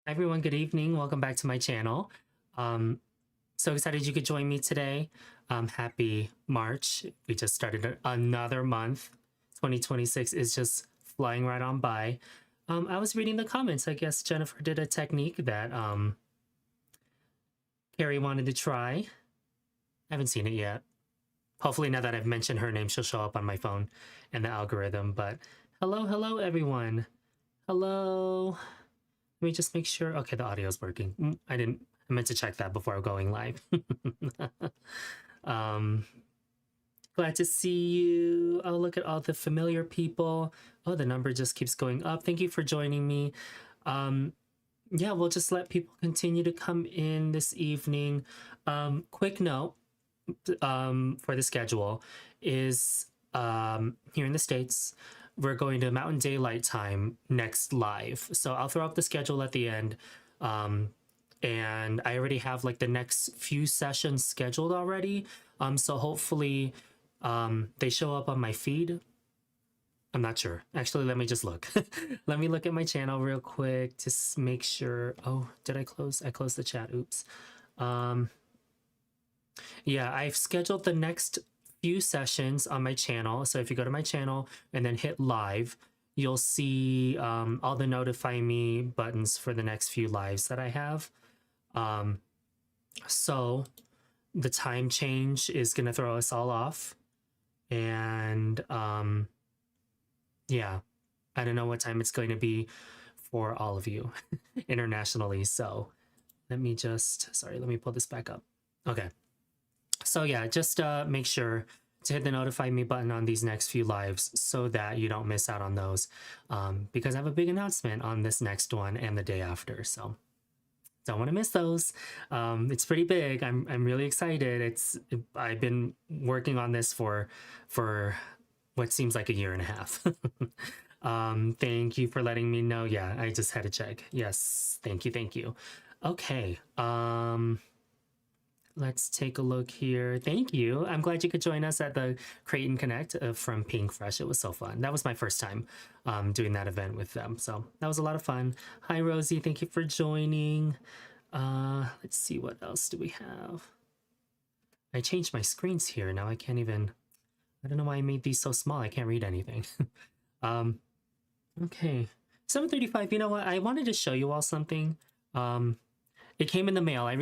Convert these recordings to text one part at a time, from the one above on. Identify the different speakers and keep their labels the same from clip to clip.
Speaker 1: Hi everyone, good evening. Welcome back to my channel. So excited you could join me today. Happy March. We just started another month. 2026 is just flying right on by. I was reading the comments. I guess Jennifer did a technique that Carrie wanted to try. I haven't seen it yet. Hopefully now that I've mentioned her name, she'll show up on my phone and the algorithm. But hello everyone. Hello. Let me just make sure. Okay, the audio's working. I meant to check that before going live. Glad to see you. Oh, look at all the familiar people. Oh, the number just keeps going up. Thank you for joining me. Yeah, we'll just let people continue to come in this evening. Quick note for the schedule is here in the States, we're going to Mountain Daylight Time next live. So I'll throw up the schedule at the end. And I already have like the next few sessions scheduled already. So hopefully they show up on my feed. I'm not sure. Actually, let me just look. Let me look at my channel real quick to make sure. Oh, did I close? I closed the chat. Oops. Yeah, I've scheduled the next few sessions on my channel. So if you go to my channel and then hit live, you'll see all the notify me buttons for the next few lives that I have. So the time change is going to throw us all off. And yeah, I don't know what time it's going to be for all of you internationally. So let me just, sorry, let me pull this back up. Okay. So yeah, just make sure to hit the notify me button on these next few lives so that you don't miss out on those, because I have a big announcement on this next one and the day after. So don't want to miss those. It's pretty big. I'm really excited. I've been working on this for what seems like a year and a half. Thank you for letting me know. Yeah, I just had to check. Yes, thank you. Okay. Let's take a look here. Thank you. I'm glad you could join us at the Create and Connect from Pink Fresh. It was so fun. That was my first time doing that event with them. So that was a lot of fun. Hi, Rosie. Thank you for joining. Let's see, what else do we have? I changed my screens here. Now I can't even, I don't know why I made these so small. I can't read anything. Okay. 7:35. You know what? I wanted to show you all something. It came in the mail. I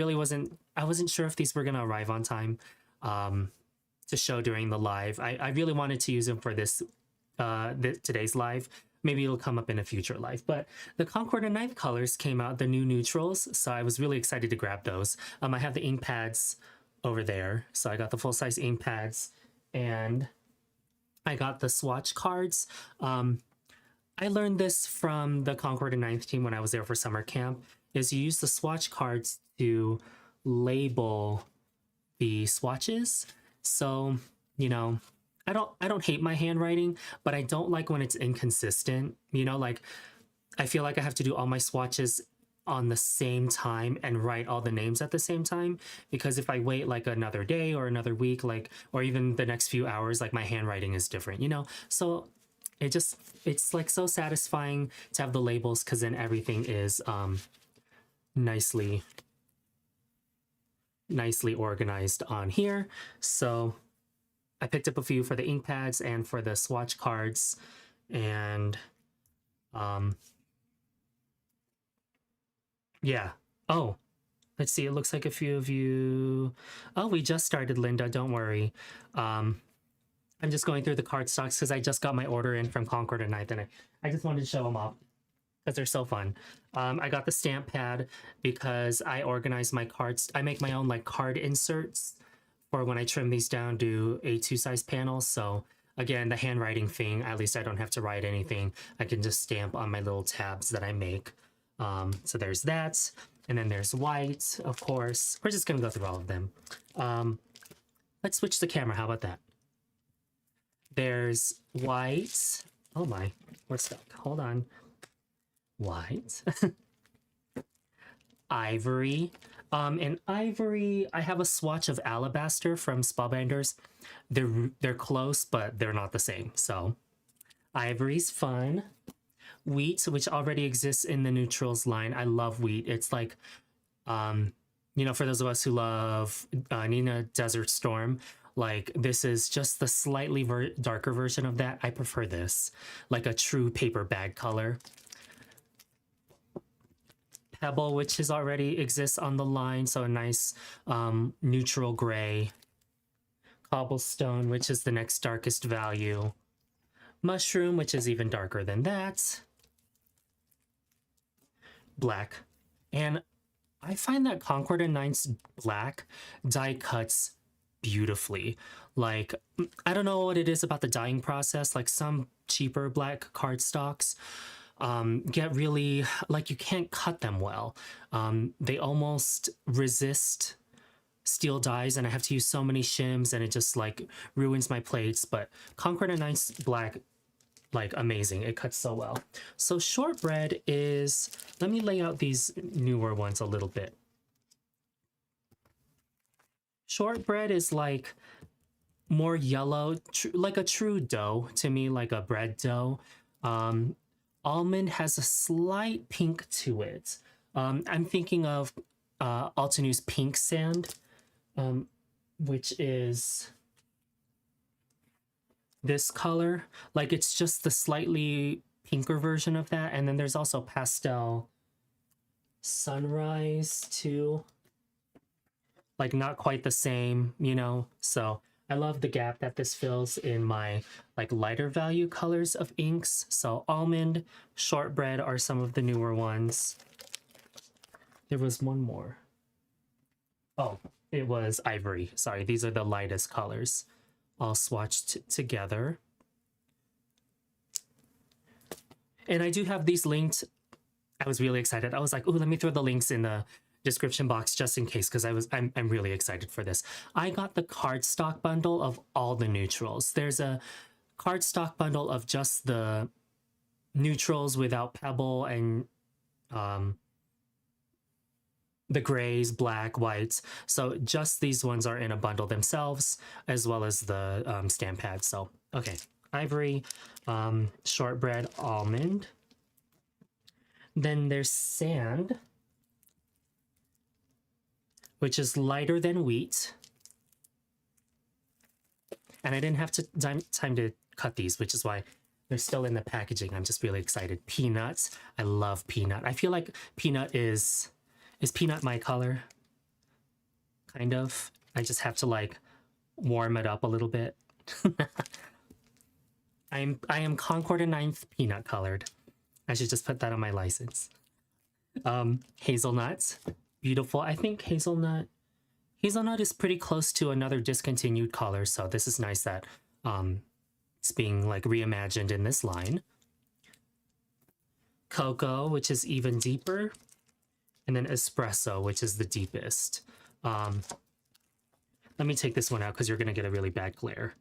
Speaker 1: wasn't sure if these were gonna arrive on time to show during the live. I really wanted to use them for this today's live. Maybe it'll come up in a future live. But the Concord and Knife colors came out, the new neutrals. So I was really excited to grab those. I have the ink pads over there. So I got the full-size ink pads and I got the swatch cards. I learned this from the Concord and Ninth team when I was there for summer camp, is you use the swatch cards to label the swatches. So, you know, I don't hate my handwriting, but I don't like when it's inconsistent. You know, like I feel like I have to do all my swatches on the same time and write all the names at the same time, because if I wait like another day or another week, like, or even the next few hours, like my handwriting is different, you know? So it's like so satisfying to have the labels, because then everything is nicely organized on here. So I picked up a few for the ink pads and for the swatch cards. And yeah. Oh, let's see. It looks like a few of you. Oh, we just started, Linda. Don't worry. I'm just going through the cardstocks because I just got my order in from Concord and Ninth, and I just wanted to show them off because they're so fun. I got the stamp pad because I organize my cards. I make my own like card inserts for when I trim these down to A2 size panels. So again, the handwriting thing, at least I don't have to write anything. I can just stamp on my little tabs that I make. So there's that. And then there's white, of course. We're just gonna go through all of them. Let's switch the camera, how about that? There's white. Oh my, we're stuck, hold on. White. Ivory. In ivory, I have a swatch of alabaster from Spellbinders. They're close, but they're not the same. So ivory's fun. Wheat, which already exists in the neutrals line. I love wheat. It's like, you know, for those of us who love Nina Desert Storm, like this is just the slightly darker version of that. I prefer this, like a true paper bag color. Pebble, which is already exists on the line, so a nice neutral gray. Cobblestone, which is the next darkest value. Mushroom, which is even darker than that. Black. And I find that Concord and Ninth's black die cuts beautifully. Like, I don't know what it is about the dyeing process, like some cheaper black cardstocks get really, like you can't cut them well. They almost resist steel dyes and I have to use so many shims and it just like ruins my plates. But Concord and Ninth's black, like amazing, it cuts so well. So shortbread is, let me lay out these newer ones a little bit. Shortbread is like more yellow, like a true dough to me, like a bread dough. Almond has a slight pink to it. I'm thinking of Altenew's Pink Sand, which is this color. Like it's just the slightly pinker version of that. And then there's also Pastel Sunrise too. Like not quite the same, you know? So I love the gap that this fills in my like lighter value colors of inks. So almond, shortbread are some of the newer ones. There was one more. Oh, it was ivory. Sorry, these are the lightest colors all swatched together. And I do have these linked. I was really excited. I was like, oh, let me throw the links in the description box just in case, because I'm really excited for this. I got the cardstock bundle of all the neutrals. There's a cardstock bundle of just the neutrals without pebble and the grays, black, whites. So just these ones are in a bundle themselves, as well as the stamp pads. So okay, ivory, shortbread, almond. Then there's sand, which is lighter than wheat. And I didn't have time to cut these, which is why they're still in the packaging. I'm just really excited. Peanuts. I love peanut. I feel like peanut is peanut my color? Kind of. I just have to like warm it up a little bit. I am Concord and Ninth peanut colored. I should just put that on my license. Hazelnuts. Beautiful. I think hazelnut is pretty close to another discontinued color, so this is nice that it's being like reimagined in this line. Cocoa, which is even deeper, and then espresso, which is the deepest. Let me take this one out because you're gonna get a really bad glare.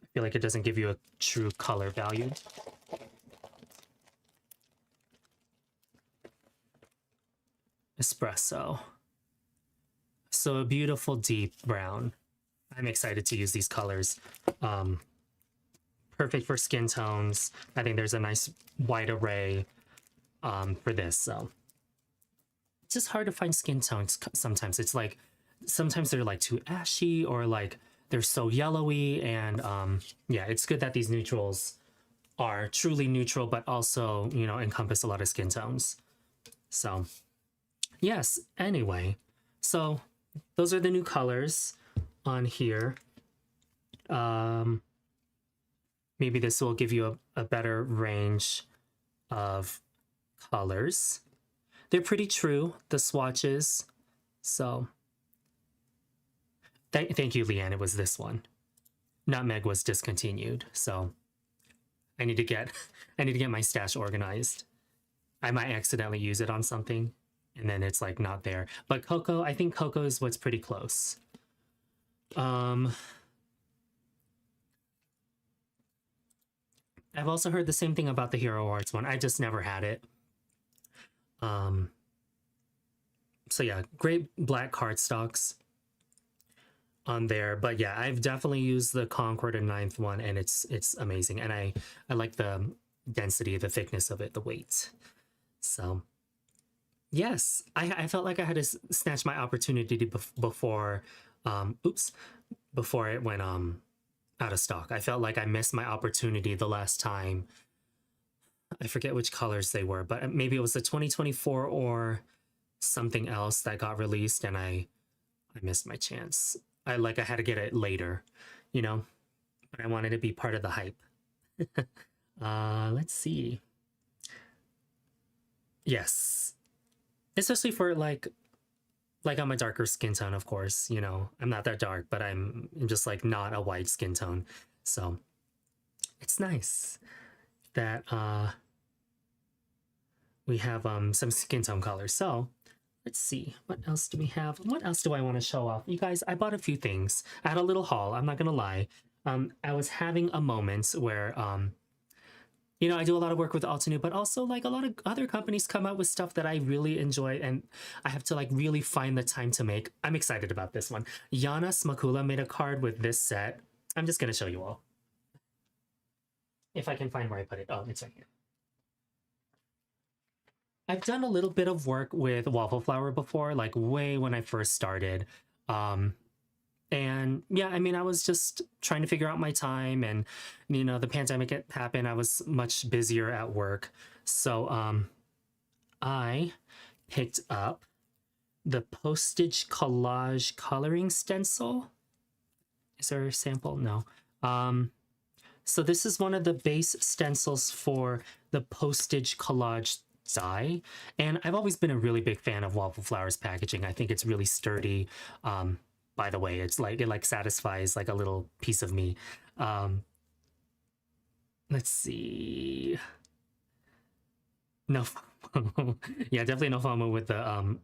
Speaker 1: I feel like it doesn't give you a true color value. Espresso. So a beautiful deep brown. I'm excited to use these colors. Perfect for skin tones. I think there's a nice wide array for this. So it's just hard to find skin tones sometimes. It's like, sometimes they're like too ashy or like they're so yellowy, and yeah, it's good that these neutrals are truly neutral, but also, you know, encompass a lot of skin tones. So yes, anyway, so those are the new colors on here. Maybe this will give you a better range of colors. They're pretty true, the swatches. So thank you, Leanne. It was this one. Nutmeg was discontinued, so I need to get my stash organized. I might accidentally use it on something, and then it's like not there. But cocoa, I think cocoa is what's pretty close. I've also heard the same thing about the Hero Arts one. I just never had it. So yeah, great black cardstocks on there. But yeah, I've definitely used the Concord and 9th one, and it's amazing. And I like the density, the thickness of it, the weight. So yes, I felt like I had to snatch my opportunity before, before it went out of stock. I felt like I missed my opportunity the last time. I forget which colors they were, but maybe it was the 2024 or something else that got released, and I missed my chance. I had to get it later, you know, but I wanted to be part of the hype. Let's see. Yes, especially for like I'm a darker skin tone, of course, you know, I'm not that dark, but I'm just like not a white skin tone. So it's nice that we have some skin tone colors. So let's see, what else do we have? What else do I want to show off? You guys, I bought a few things. I had a little haul, I'm not gonna lie. I was having a moment where you know, I do a lot of work with Altenew, but also like a lot of other companies come out with stuff that I really enjoy, and I have to like really find the time to make. I'm excited about this one. Yana Smakula made a card with this set. I'm just going to show you all. If I can find where I put it. Oh, it's right here. I've done a little bit of work with Waffle Flower before, like way when I first started. And yeah, I mean, I was just trying to figure out my time, and, you know, the pandemic happened. I was much busier at work. So I picked up the Postage Collage Coloring Stencil. Is there a sample? No. So this is one of the base stencils for the Postage Collage die. And I've always been a really big fan of Waffle Flower's packaging. I think it's really sturdy. By the way, it's like, it like satisfies like a little piece of me. Let's see. No FOMO. Yeah, definitely no FOMO with the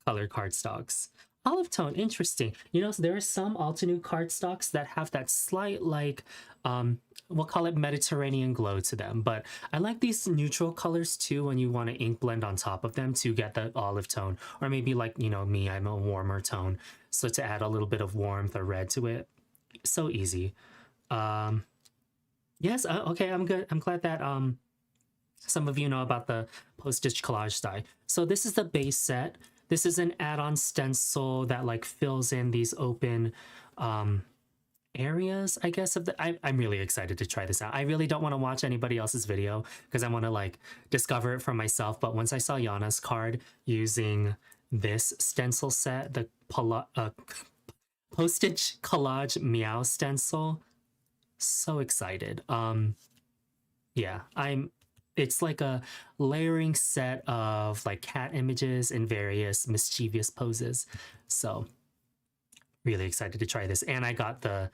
Speaker 1: colored cardstocks. Olive tone, interesting. You know, there are some Altenew cardstocks that have that slight like we'll call it Mediterranean glow to them, but I like these neutral colors too when you want to ink blend on top of them to get the olive tone, or maybe like, you know, me, I'm a warmer tone, so to add a little bit of warmth or red to it. So easy. Yes, okay, I'm good. I'm glad that some of you know about the Postage Collage die. So this is the base set. This is an add-on stencil that like fills in these open areas, I guess, of the. I'm really excited to try this out. I really don't want to watch anybody else's video because I want to like discover it for myself. But once I saw Yana's card using this stencil set, the Postage Collage Meow stencil, so excited. Yeah, it's like a layering set of like cat images in various mischievous poses. So really excited to try this. And I got the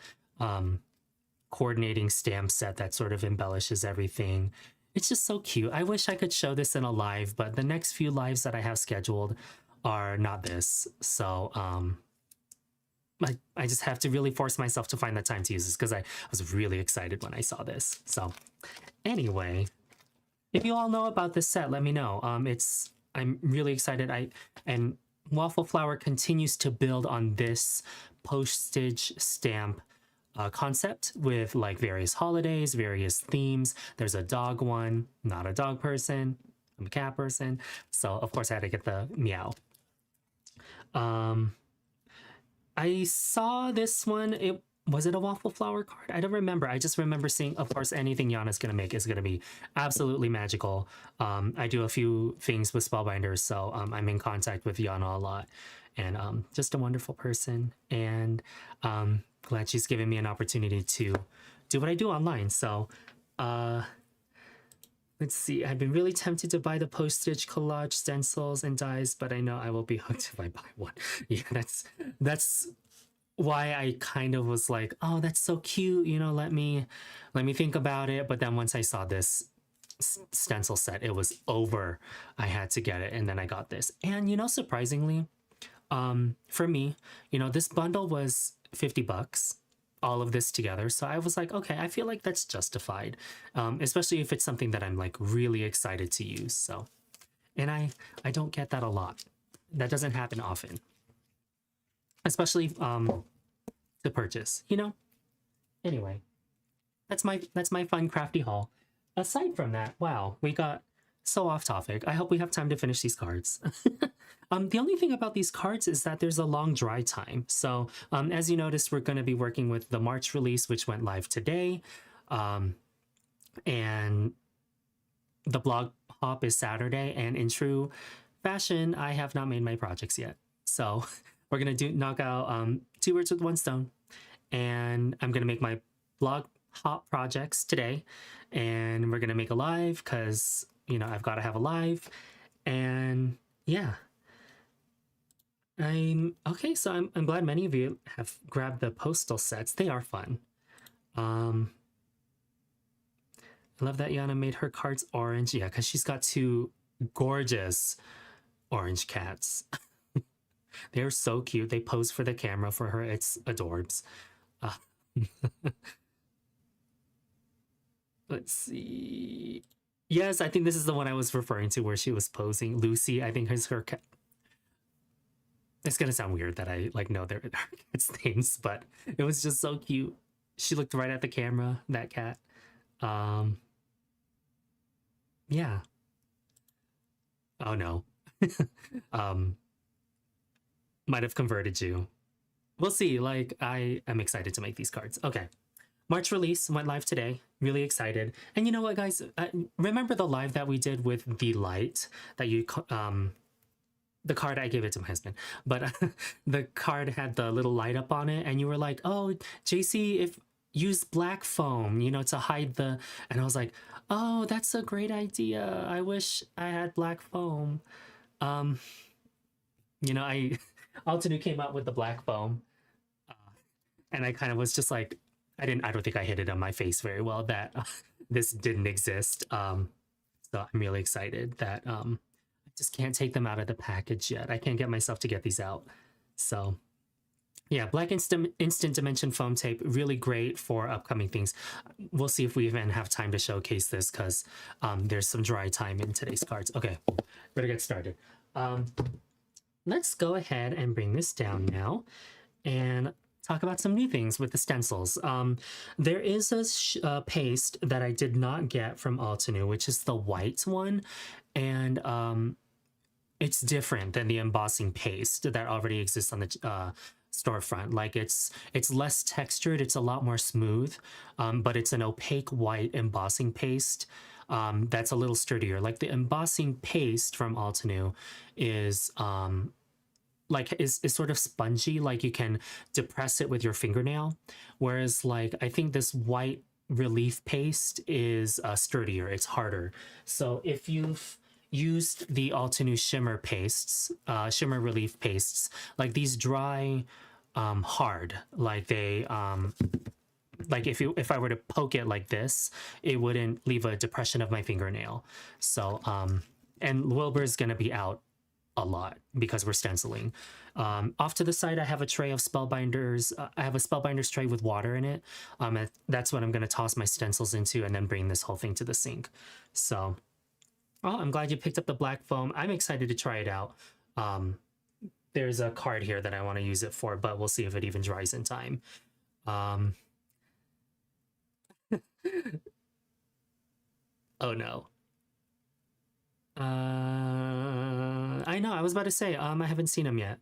Speaker 1: coordinating stamp set that sort of embellishes everything. It's just so cute. I wish I could show this in a live, but the next few lives that I have scheduled are not this. So I just have to really force myself to find the time to use this because I was really excited when I saw this. So anyway, if you all know about this set, let me know. I'm really excited. And Waffle Flower continues to build on this postage stamp concept with like various holidays, various themes. There's a dog one, not a dog person, I'm a cat person. So of course I had to get the meow. I saw this one. It was it a Waffle Flower card? I don't remember. I just remember seeing, of course, anything Yana's gonna make is gonna be absolutely magical. I do a few things with Spellbinders, so I'm in contact with Yana a lot, and just a wonderful person. And glad she's given me an opportunity to do what I do online. So let's see. I've been really tempted to buy the postage collage stencils and dies, but I know I will be hooked if I buy one. Yeah, that's why I kind of was like, oh, that's so cute. You know, let me think about it. But then once I saw this stencil set, it was over. I had to get it, and then I got this. And you know, surprisingly, for me, you know, this bundle was $50, all of this together. So I was like, okay, I feel like that's justified, especially if it's something that I'm like really excited to use. So, and I don't get that a lot. That doesn't happen often, especially to purchase, you know. Anyway, that's my fun crafty haul. Aside from that, wow, we got so off topic. I hope we have time to finish these cards. The only thing about these cards is that there's a long dry time. So as you noticed, we're going to be working with the March release, which went live today. And the blog hop is Saturday. And in true fashion, I have not made my projects yet. So we're going to knock out 2 birds with 1 stone. And I'm going to make my blog hop projects today. And we're going to make a live because, you know, I've got to have a live. And yeah. Okay, so I'm glad many of you have grabbed the postal sets. They are fun. I love that Yana made her cards orange. Yeah, because she's got 2 gorgeous orange cats. They're so cute. They pose for the camera for her. It's adorbs. Let's see. Yes, I think this is the one I was referring to where she was posing. Lucy, I think is her cat. It's gonna sound weird that I like know their its names, but it was just so cute. She looked right at the camera, that cat. Yeah. Oh no. Might have converted you. We'll see. Like, I am excited to make these cards. Okay. March release went live today. Really excited. And you know what, guys? Remember the live that we did with the light that you the card, I gave it to my husband, but the card had the little light up on it, and you were like, oh, Jaycee, if use black foam, you know, to hide the, and I was like, oh, that's a great idea. I wish I had black foam. You know, Altenew came out with the black foam, and I kind of was just like, I don't think I hit it on my face very well that this didn't exist. So I'm really excited that just can't take them out of the package yet. I can't get myself to get these out. So yeah, black instant dimension foam tape, really great for upcoming things. We'll see if we even have time to showcase this because there's some dry time in today's cards. Okay, better get started. Let's go ahead and bring this down now and talk about some new things with the stencils. There is a paste that I did not get from Altenew, which is the white one. And it's different than the embossing paste that already exists on the storefront. Like it's less textured, it's a lot more smooth, but it's an opaque white embossing paste that's a little sturdier. Like the embossing paste from Altenew is is sort of spongy, like you can depress it with your fingernail, whereas like I think this white relief paste is sturdier, it's harder. So if you've used the Altenew Shimmer pastes, Shimmer relief pastes, like these dry hard, like they like if I were to poke it like this, it wouldn't leave a depression of my fingernail. So and Wilbur's gonna be out a lot because we're stenciling. Off to the side, I have a tray of Spellbinders. I have a Spellbinders tray with water in it. That's what I'm going to toss my stencils into and then bring this whole thing to the sink. So, oh, I'm glad you picked up the black foam. I'm excited to try it out. There's a card here that I want to use it for, but we'll see if it even dries in time. Oh no. I know, I was about to say, I haven't seen him yet.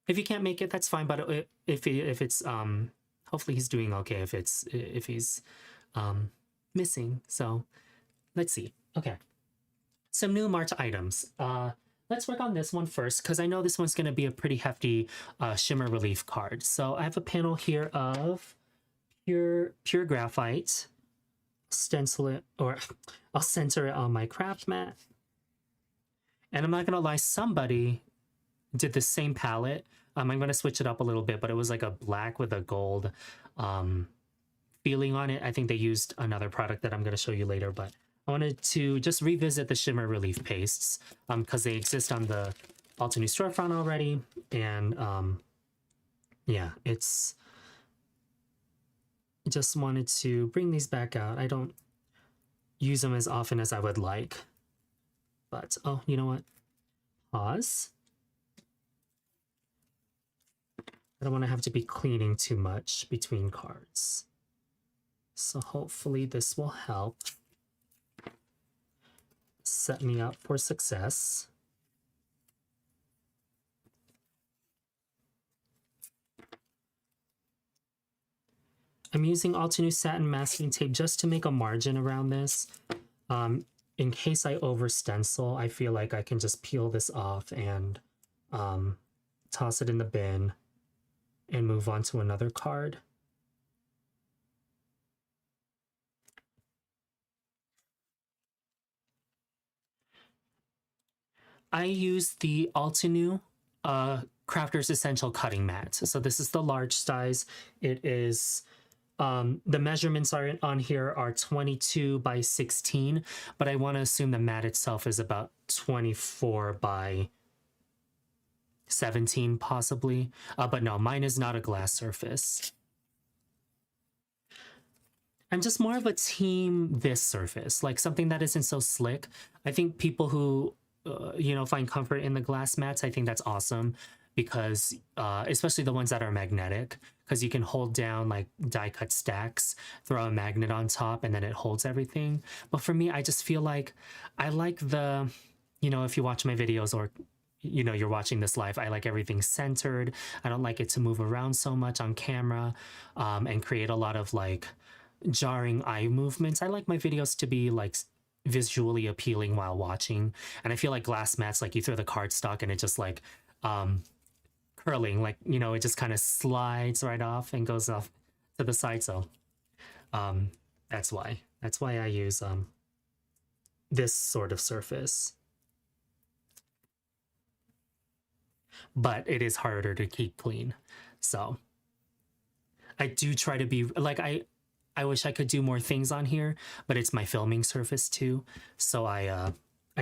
Speaker 1: If you can't make it, that's fine. But if it's hopefully he's doing okay. If he's missing. So let's see. Okay, some new March items. Let's work on this one first because I know this one's going to be a pretty hefty shimmer relief card. So I have a panel here of pure graphite. Stencil it, or I'll center it on my craft mat. And I'm not gonna lie, somebody did the same palette. I'm gonna switch it up a little bit, but it was like a black with a gold feeling on it. I think they used another product that I'm gonna show you later, but I wanted to just revisit the shimmer relief pastes because they exist on the Altenew storefront already. And yeah, just wanted to bring these back out. I don't use them as often as I would like, but oh, you know what? Pause. I don't want to have to be cleaning too much between cards. So hopefully this will help set me up for success. I'm using Altenew Satin masking tape just to make a margin around this. In case I over stencil, I feel like I can just peel this off and toss it in the bin and move on to another card. I use the Altenew Crafter's Essential Cutting Mat. So this is the large size. It is... the measurements are on here are 22 by 16, but I want to assume the mat itself is about 24 by 17 possibly. But no, mine is not a glass surface. I'm just more of a team this surface, like something that isn't so slick. I think people who, you know, find comfort in the glass mats, I think that's awesome because, especially the ones that are magnetic, because you can hold down like die cut stacks, throw a magnet on top, and then it holds everything. But for me, I just feel like I like the, you know, if you watch my videos or, you know, you're watching this live, I like everything centered. I don't like it to move around so much on camera and create a lot of like jarring eye movements. I like my videos to be like visually appealing while watching. And I feel like glass mats, like you throw the cardstock and it just like, curling, like, you know, it just kind of slides right off and goes off to the side. So that's why I use this sort of surface, but it is harder to keep clean. So I do try to be like, I wish I could do more things on here, but it's my filming surface too, so I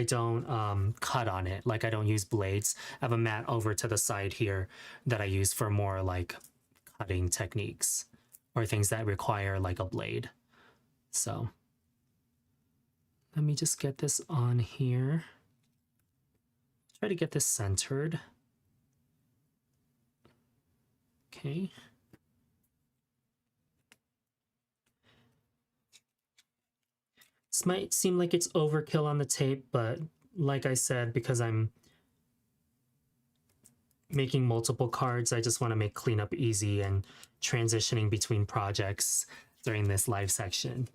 Speaker 1: don't cut on it. Like I don't use blades. I have a mat over to the side here that I use for more like cutting techniques or things that require like a blade. So let me just get this on here. Try to get this centered. Okay. This might seem like it's overkill on the tape, but like I said, because I'm making multiple cards, I just want to make cleanup easy and transitioning between projects during this live session.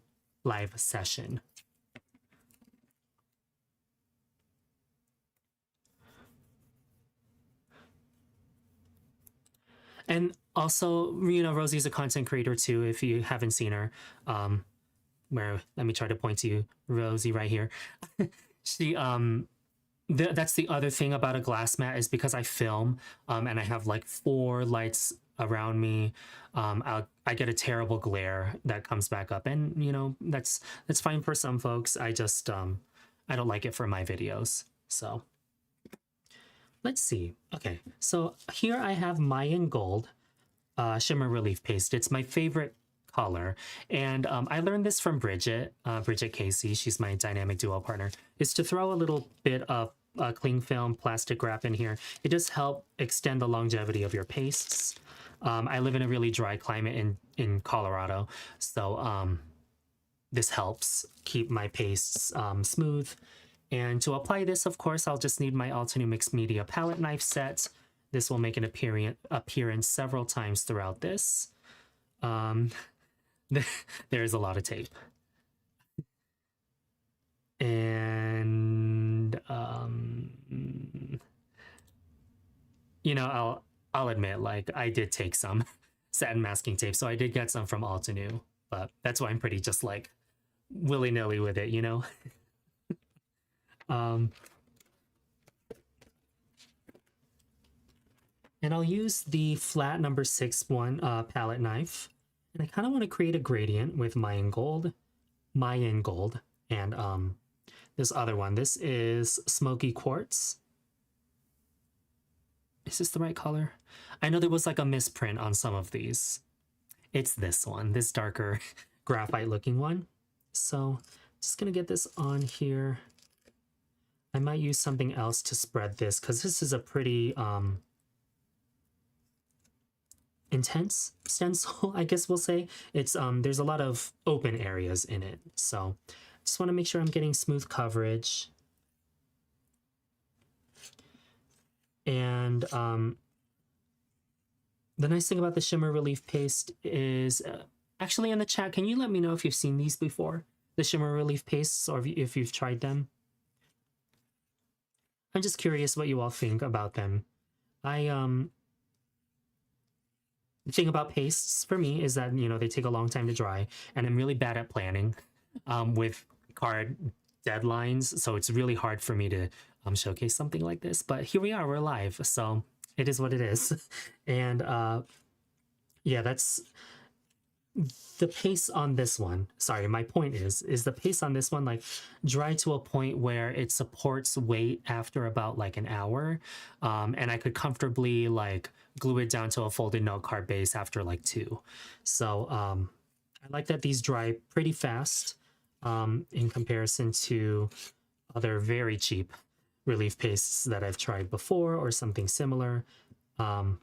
Speaker 1: And also, you know, Rosie's a content creator too, if you haven't seen her. Where, let me try to point to you, Rosie right here. She, that's the other thing about a glass mat is because I film and I have like 4 lights around me, I get a terrible glare that comes back up, and you know, that's fine for some folks. I just I don't like it for my videos. So let's see. Okay, so here I have Mayan Gold shimmer relief paste. It's my favorite color, and I learned this from Bridget Casey. She's my dynamic duo partner, is to throw a little bit of cling film plastic wrap in here. It does help extend the longevity of your pastes. I live in a really dry climate in Colorado, so this helps keep my pastes smooth. And to apply this, of course, I'll just need my Altenew Mixed Media palette knife set. This will make an appearance several times throughout this. There's a lot of tape. And you know, I'll admit, like, I did take some satin masking tape, so I did get some from Altenew, but that's why I'm pretty just like willy-nilly with it, you know. And I'll use the flat number 6 one palette knife, and I kind of want to create a gradient with Mayan gold, and this other one. This is smoky quartz. Is this the right color? I know there was like a misprint on some of these. It's this one, this darker graphite looking one. So just gonna get this on here. I might use something else to spread this because this is a pretty intense stencil, I guess we'll say. It's there's a lot of open areas in it. So just want to make sure I'm getting smooth coverage. And the nice thing about the Shimmer Relief Paste is, actually in the chat, can you let me know if you've seen these before? The Shimmer Relief Pastes, or if you've tried them? I'm just curious what you all think about them. The thing about pastes for me is that, you know, they take a long time to dry, and I'm really bad at planning with card deadlines, so it's really hard for me to showcase something like this. But here we are, we're live, so it is what it is. And yeah, that's the paste on this one. Sorry, my point is the paste on this one like dry to a point where it supports weight after about like an hour, and I could comfortably like glue it down to a folded note card base after like 2. So I like that these dry pretty fast in comparison to other very cheap relief pastes that I've tried before or something similar. And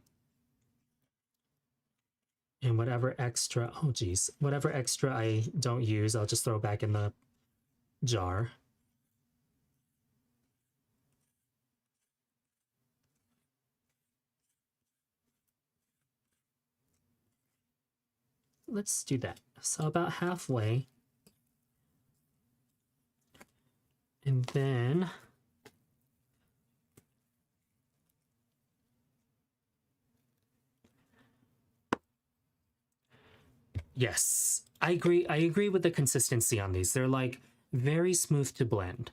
Speaker 1: whatever extra, oh geez, whatever extra I don't use, I'll just throw back in the jar. Let's do that. So about halfway. And then yes, I agree. I agree with the consistency on these. They're like very smooth to blend.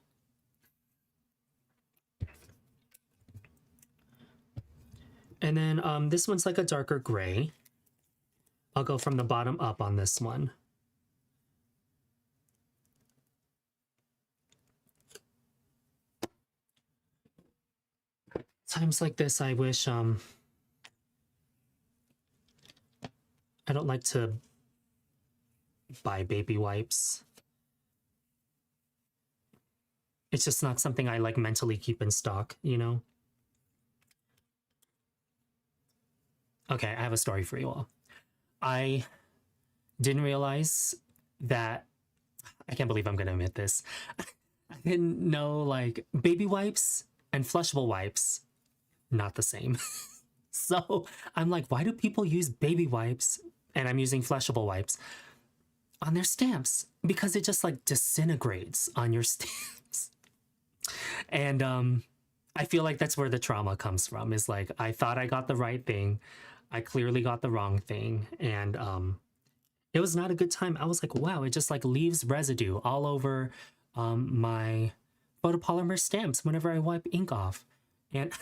Speaker 1: And then this one's like a darker gray. I'll go from the bottom up on this one. Times like this, I wish I don't like to buy baby wipes. It's just not something I like mentally keep in stock, you know? Okay, I have a story for you all. I didn't realize that, I can't believe I'm gonna admit this. I didn't know like baby wipes and flushable wipes, not the same. So I'm like, why do people use baby wipes, and I'm using flushable wipes, on their stamps? Because it just like disintegrates on your stamps. And I feel like that's where the trauma comes from, is like, I thought I got the right thing. I clearly got the wrong thing. And it was not a good time. I was like, wow, it just like leaves residue all over my photopolymer stamps whenever I wipe ink off. And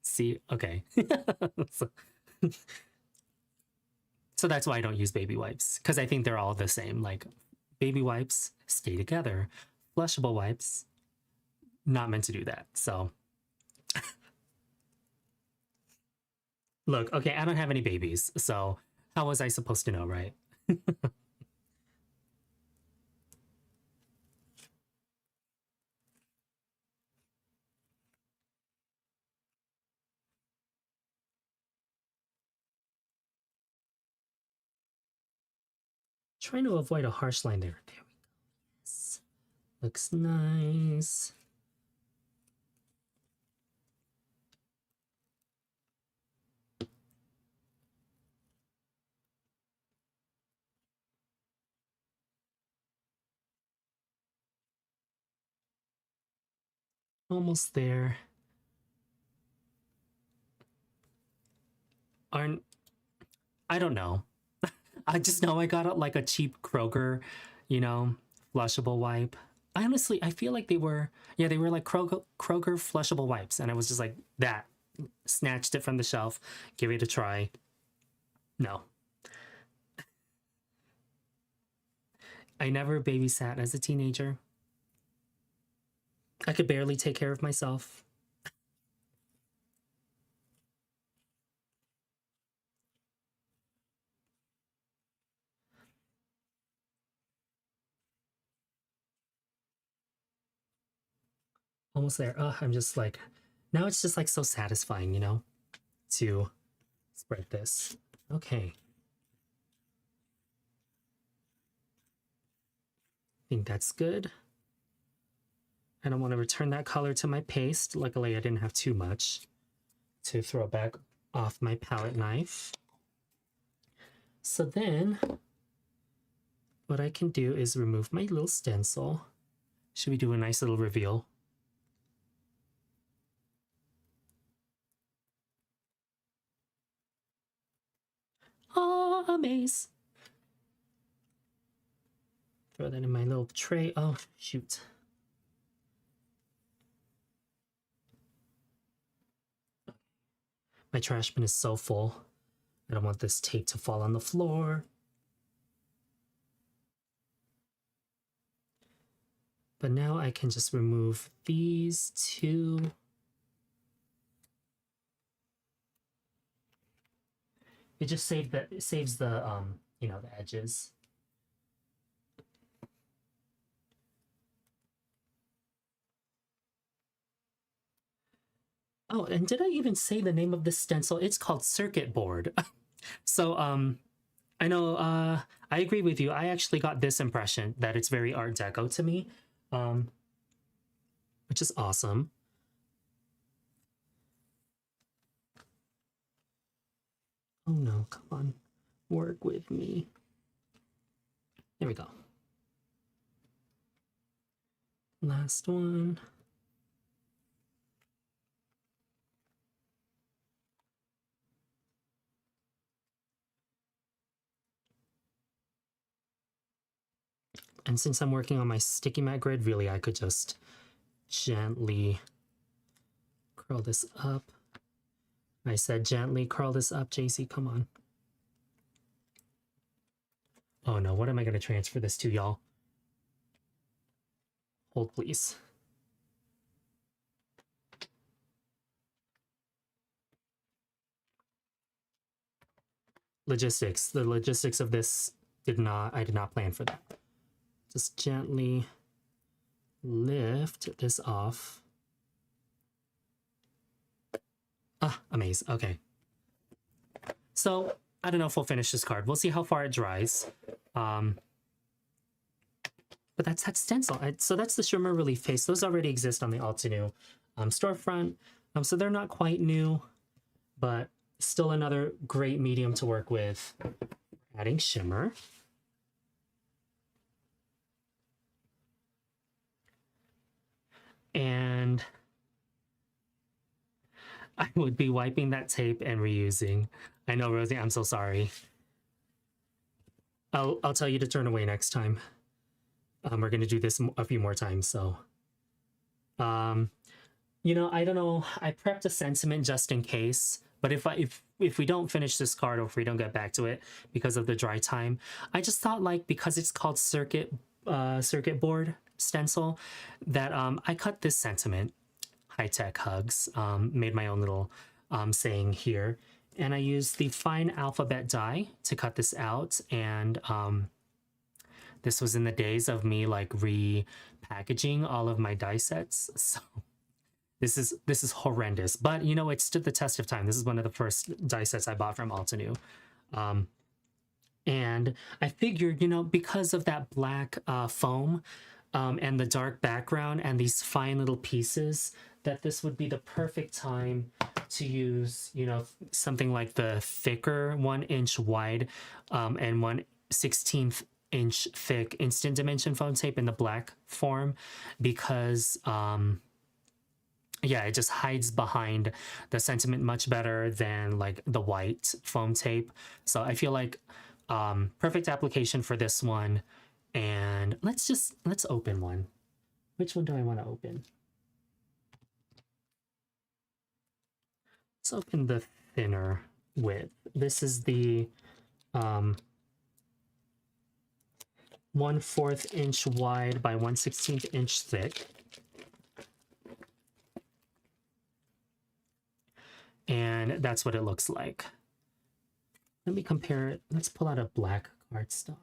Speaker 1: see, okay. So that's why I don't use baby wipes, because I think they're all the same. Like, baby wipes stay together. Flushable wipes, not meant to do that. So look, okay, I don't have any babies, so how was I supposed to know, right? Trying to avoid a harsh line there. There we go. Yes. Looks nice. Almost there. Aren't, I don't know. I just know I got like a cheap Kroger, you know, flushable wipe. Honestly, I feel like they were, yeah, they were like Kroger flushable wipes. And I was just like, that. Snatched it from the shelf, give it a try. No. I never babysat as a teenager. I could barely take care of myself. Almost there. Oh, I'm just like, now it's just like so satisfying, you know, to spread this. Okay. I think that's good. I don't want to return that color to my paste. Luckily, I didn't have too much to throw back off my palette knife. So then what I can do is remove my little stencil. Should we do a nice little reveal? Oh, amaze. Throw that in my little tray. Oh, shoot. My trash bin is so full. I don't want this tape to fall on the floor. But now I can just remove these two. It just saves the you know, the edges. Oh, and did I even say the name of this stencil? It's called Circuit Board. So I know I agree with you. I actually got this impression that it's very Art Deco to me, which is awesome. Oh no, come on, work with me. There we go. Last one. And since I'm working on my sticky mat grid, really I could just gently curl this up. I said gently curl this up, Jaycee, come on. Oh no, what am I going to transfer this to, y'all? Hold, please. Logistics. The logistics of this I did not plan for that. Just gently lift this off. Ah, amaze. Okay. So I don't know if we'll finish this card. We'll see how far it dries. But that's that stencil. So that's the Shimmer Relief Face. Those already exist on the Altenew storefront. So they're not quite new, but still another great medium to work with. Adding shimmer. And I would be wiping that tape and reusing. I know, Rosie, I'm so sorry. I'll tell you to turn away next time. We're gonna do this a few more times, so. You know, I don't know. I prepped a sentiment just in case, but if we don't finish this card or if we don't get back to it because of the dry time, I just thought, like, because it's called circuit board stencil, that I cut this sentiment, high-tech hugs, made my own little saying here, and I used the fine alphabet die to cut this out. And this was in the days of me like repackaging all of my die sets, so this is horrendous, but you know, it stood the test of time. This is one of the first die sets I bought from Altenew. And I figured, you know, because of that black foam and the dark background and these fine little pieces, that this would be the perfect time to use, you know, something like the thicker 1 inch wide and 1/16 inch thick instant dimension foam tape in the black form, because yeah, it just hides behind the sentiment much better than like the white foam tape. So I feel like perfect application for this one. And let's open one. Which one do I want to open? Let's open the thinner width. This is the 1/4 inch wide by 1/16 inch thick. And that's what it looks like. Let me compare it. Let's pull out a black cardstock.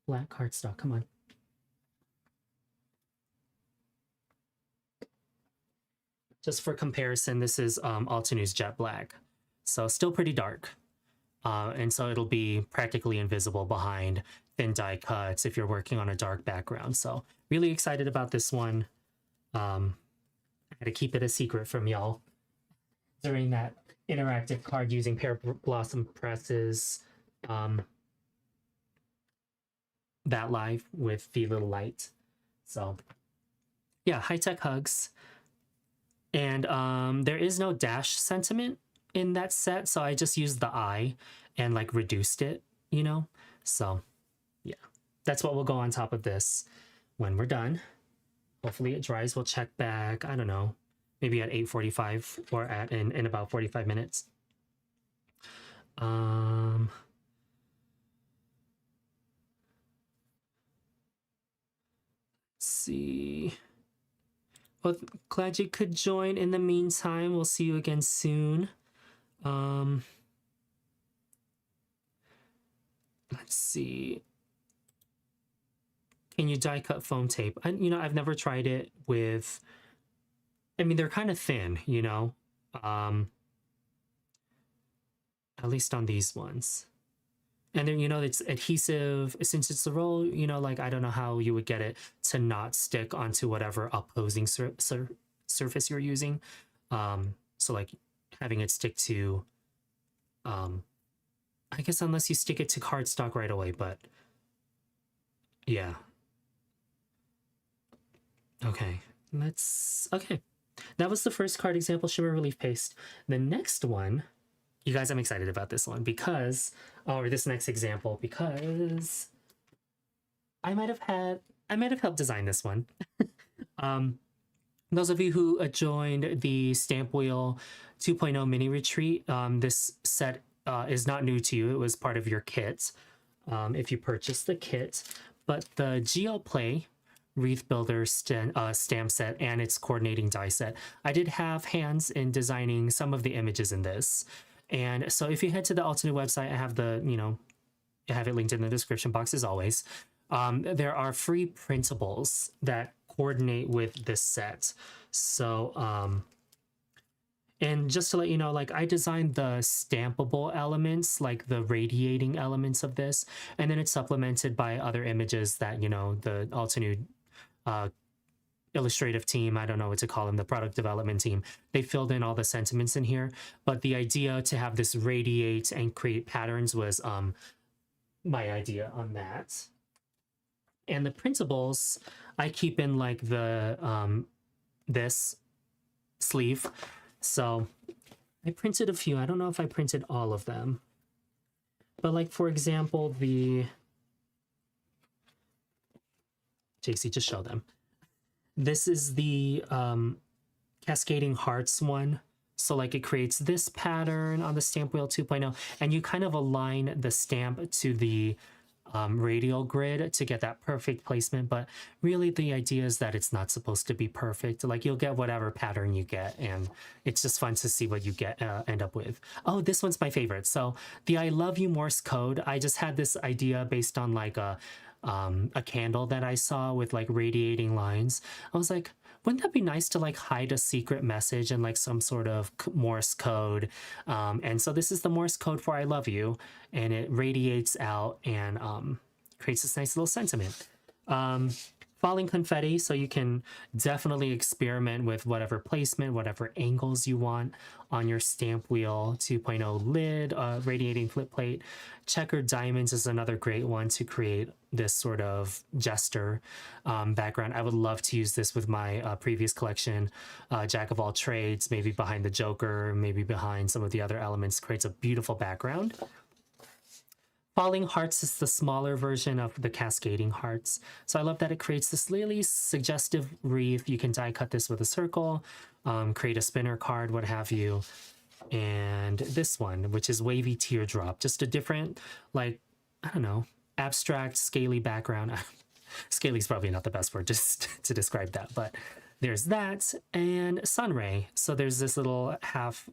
Speaker 1: Black cardstock, come on. Just for comparison, this is Altenew's Jet Black. So still pretty dark. And so it'll be practically invisible behind thin die cuts if you're working on a dark background. So really excited about this one. I had to keep it a secret from y'all during that interactive card using Pear Blossom presses that live with the little light. So yeah, high-tech hugs. And there is no dash sentiment in that set, so I just used the eye and like reduced it, you know? So yeah, that's what will go on top of this when we're done. Hopefully it dries. We'll check back, I don't know, maybe at 8:45 or in about 45 minutes. Let's see. Well, glad you could join. In the meantime, we'll see you again soon. Let's see. Can you die cut foam tape? I've never tried it with, I mean, they're kind of thin, you know, at least on these ones. And then, it's adhesive, since it's a roll, like, I don't know how you would get it to not stick onto whatever opposing surface you're using. So like having it stick to, I guess unless you stick it to cardstock right away, but yeah. Okay, okay. That was the first card example, Shimmer Relief Paste. The next one, you guys, I'm excited about this one because, or this next example, because I might have helped design this one. Those of you who joined the Stamp Wheel 2.0 mini retreat, this set is not new to you. It was part of your kit if you purchased the kit. But the GL Play Wreath Builder stamp set and its coordinating die set, I did have hands in designing some of the images in this. And so if you head to the Altenew website, I have I have it linked in the description box as always. There are free printables that coordinate with this set. So, and just to let you know, like, I designed the stampable elements, like the radiating elements of this, and then it's supplemented by other images that, the Altenew illustrative team, I don't know what to call them, the product development team, they filled in all the sentiments in here. But the idea to have this radiate and create patterns was my idea on that. And the printables, I keep in like the this sleeve. So I printed a few. I don't know if I printed all of them. But like, for example, Jaycee, just show them. This is the Cascading Hearts one. So like it creates this pattern on the Stamp Wheel 2.0, and you kind of align the stamp to the radial grid to get that perfect placement. But really the idea is that it's not supposed to be perfect. Like, you'll get whatever pattern you get, and it's just fun to see what you get end up with. Oh, this one's my favorite. So the I Love You Morse code, I just had this idea based on like a candle that I saw with like radiating lines. I was like, wouldn't that be nice to like hide a secret message in like some sort of Morse code? And so this is the Morse code for I love you, and it radiates out and creates this nice little sentiment. falling confetti, so you can definitely experiment with whatever placement, whatever angles you want on your stamp wheel. 2.0 lid, radiating flip plate. Checkered diamonds is another great one to create this sort of jester background. I would love to use this with my previous collection, Jack of all trades, maybe behind the Joker, maybe behind some of the other elements. Creates a beautiful background. Falling hearts is the smaller version of the cascading hearts. So I love that it creates this really suggestive wreath. You can die cut this with a circle, create a spinner card, what have you. And this one, which is wavy teardrop, just a different, like, I don't know, abstract, scaly background. Scaly is probably not the best word just to describe that, but there's that. And sunray. So there's this little half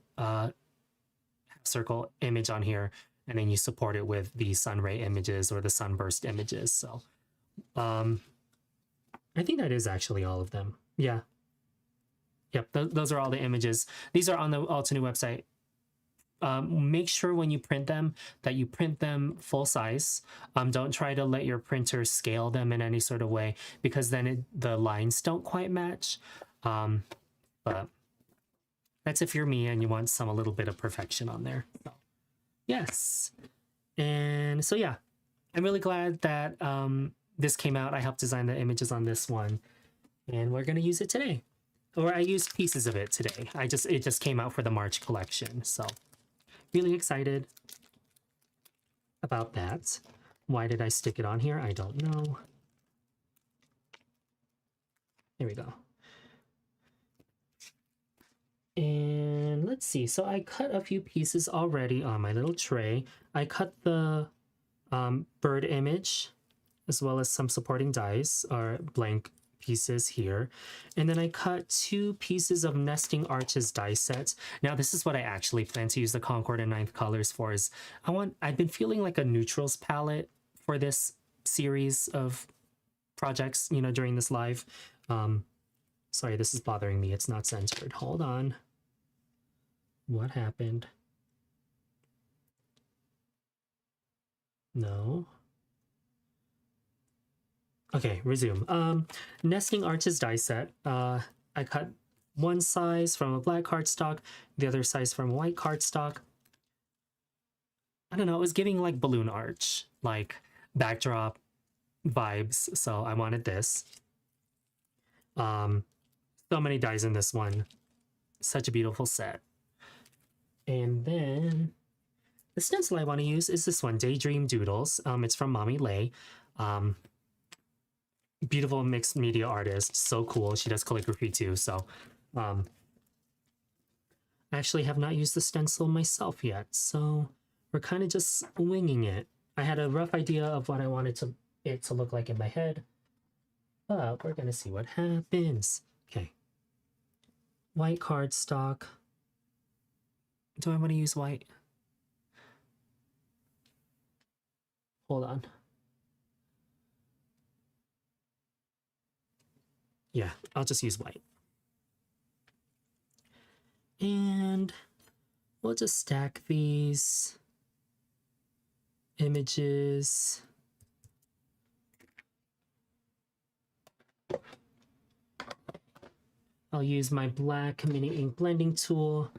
Speaker 1: circle image on here, and then you support it with the sunray images or the sunburst images. So I think that is actually all of them. Yeah. Yep, those are all the images. These are on the Altenew website. Make sure when you print them that you print them full size. Don't try to let your printer scale them in any sort of way, because then the lines don't quite match. But that's if you're me and you want a little bit of perfection on there. So. Yes. And so, yeah, I'm really glad that this came out. I helped design the images on this one, and we're going to use it today. Or I used pieces of it today. It just came out for the March collection. So really excited about that. Why did I stick it on here? I don't know. There we go. And let's see, so I cut a few pieces already on my little tray. I cut the bird image as well as some supporting dies or blank pieces here. And then I cut 2 pieces of nesting arches die sets. Now this is what I actually plan to use the Concord and 9th colors for. Is I've been feeling like a neutrals palette for this series of projects, you know, during this live. Sorry, this is bothering me. It's not centered. Hold on. What happened? No. Okay, resume. Nesting arches die set. I cut one size from a black cardstock, the other size from a white cardstock. I don't know, it was giving like balloon arch, like backdrop vibes. So I wanted this. So many dies in this one. Such a beautiful set. And then the stencil I want to use is this one, Daydream Doodles. It's from Mommy Lay. Beautiful mixed media artist. So cool. She does calligraphy too. So I actually have not used the stencil myself yet. So we're kind of just winging it. I had a rough idea of what I wanted it to look like in my head. But we're going to see what happens. Okay. White cardstock. Do I want to use white? Hold on. Yeah, I'll just use white. And we'll just stack these images. I'll use my black mini ink blending tool,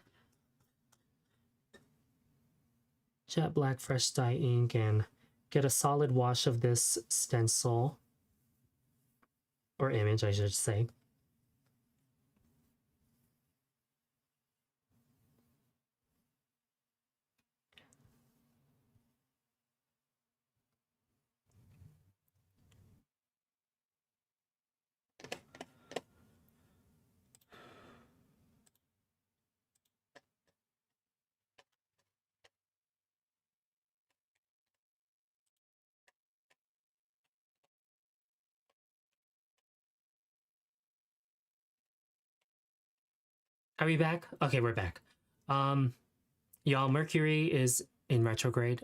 Speaker 1: jet black fresh dye ink, and get a solid wash of this stencil, or image I should say. Are we back? Okay, we're back. Y'all, Mercury is in retrograde.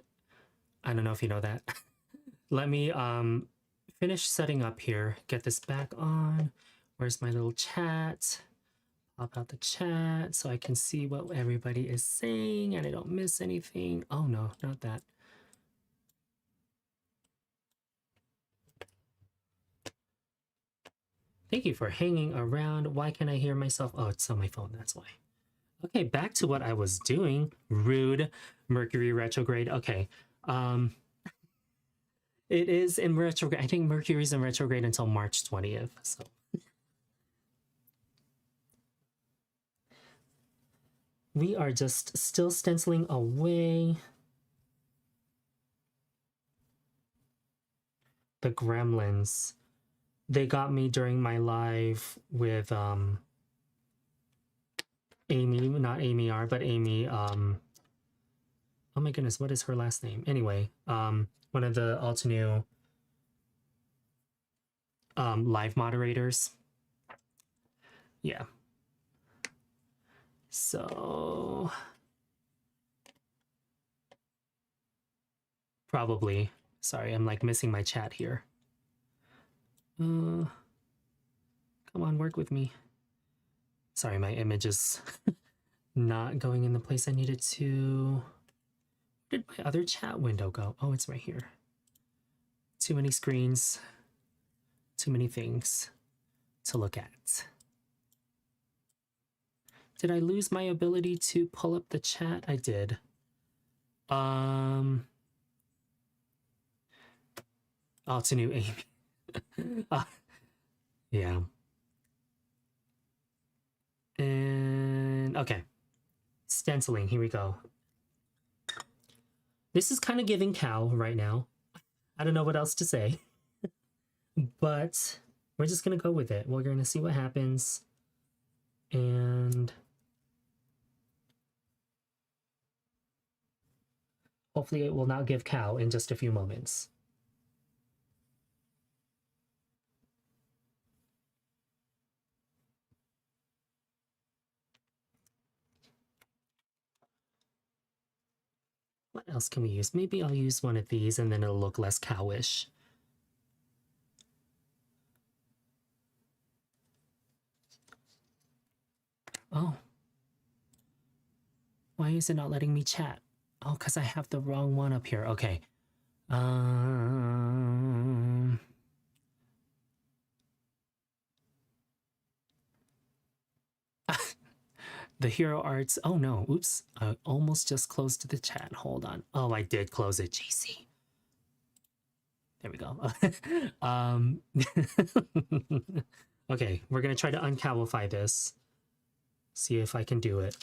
Speaker 1: I don't know if you know that. Let me finish setting up here. Get this back on. Where's my little chat? Pop out the chat so I can see what everybody is saying and I don't miss anything. Oh no, not that. Thank you for hanging around. Why can't I hear myself? Oh, it's on my phone, that's why. Okay, back to what I was doing. Rude. Mercury retrograde. Okay. It is in retrograde. I think Mercury's in retrograde until March 20th. So we are just still stenciling away. The gremlins. They got me during my live with Amy, not Amy R, but Amy oh my goodness, what is her last name? Anyway, one of the Altenew live moderators. Yeah. So probably. Sorry, I'm like missing my chat here. Come on, work with me. Sorry, my image is not going in the place I needed to. Where did my other chat window go? Oh, it's right here. Too many screens. Too many things to look at. Did I lose my ability to pull up the chat? I did. Altenew Amy. Yeah. And okay. Stenciling, here we go. This is kind of giving cow right now. I don't know what else to say. But we're just going to go with it. We're going to see what happens. And hopefully it will not give cow in just a few moments. What else can we use? Maybe I'll use one of these and then it'll look less cowish. Oh. Why is it not letting me chat? Oh, because I have the wrong one up here. Okay. The hero arts. Oh no, oops. I almost just closed the chat. Hold on. Oh, I did close it. Jaycee. There we go. Okay, we're gonna try to uncowify this. See if I can do it.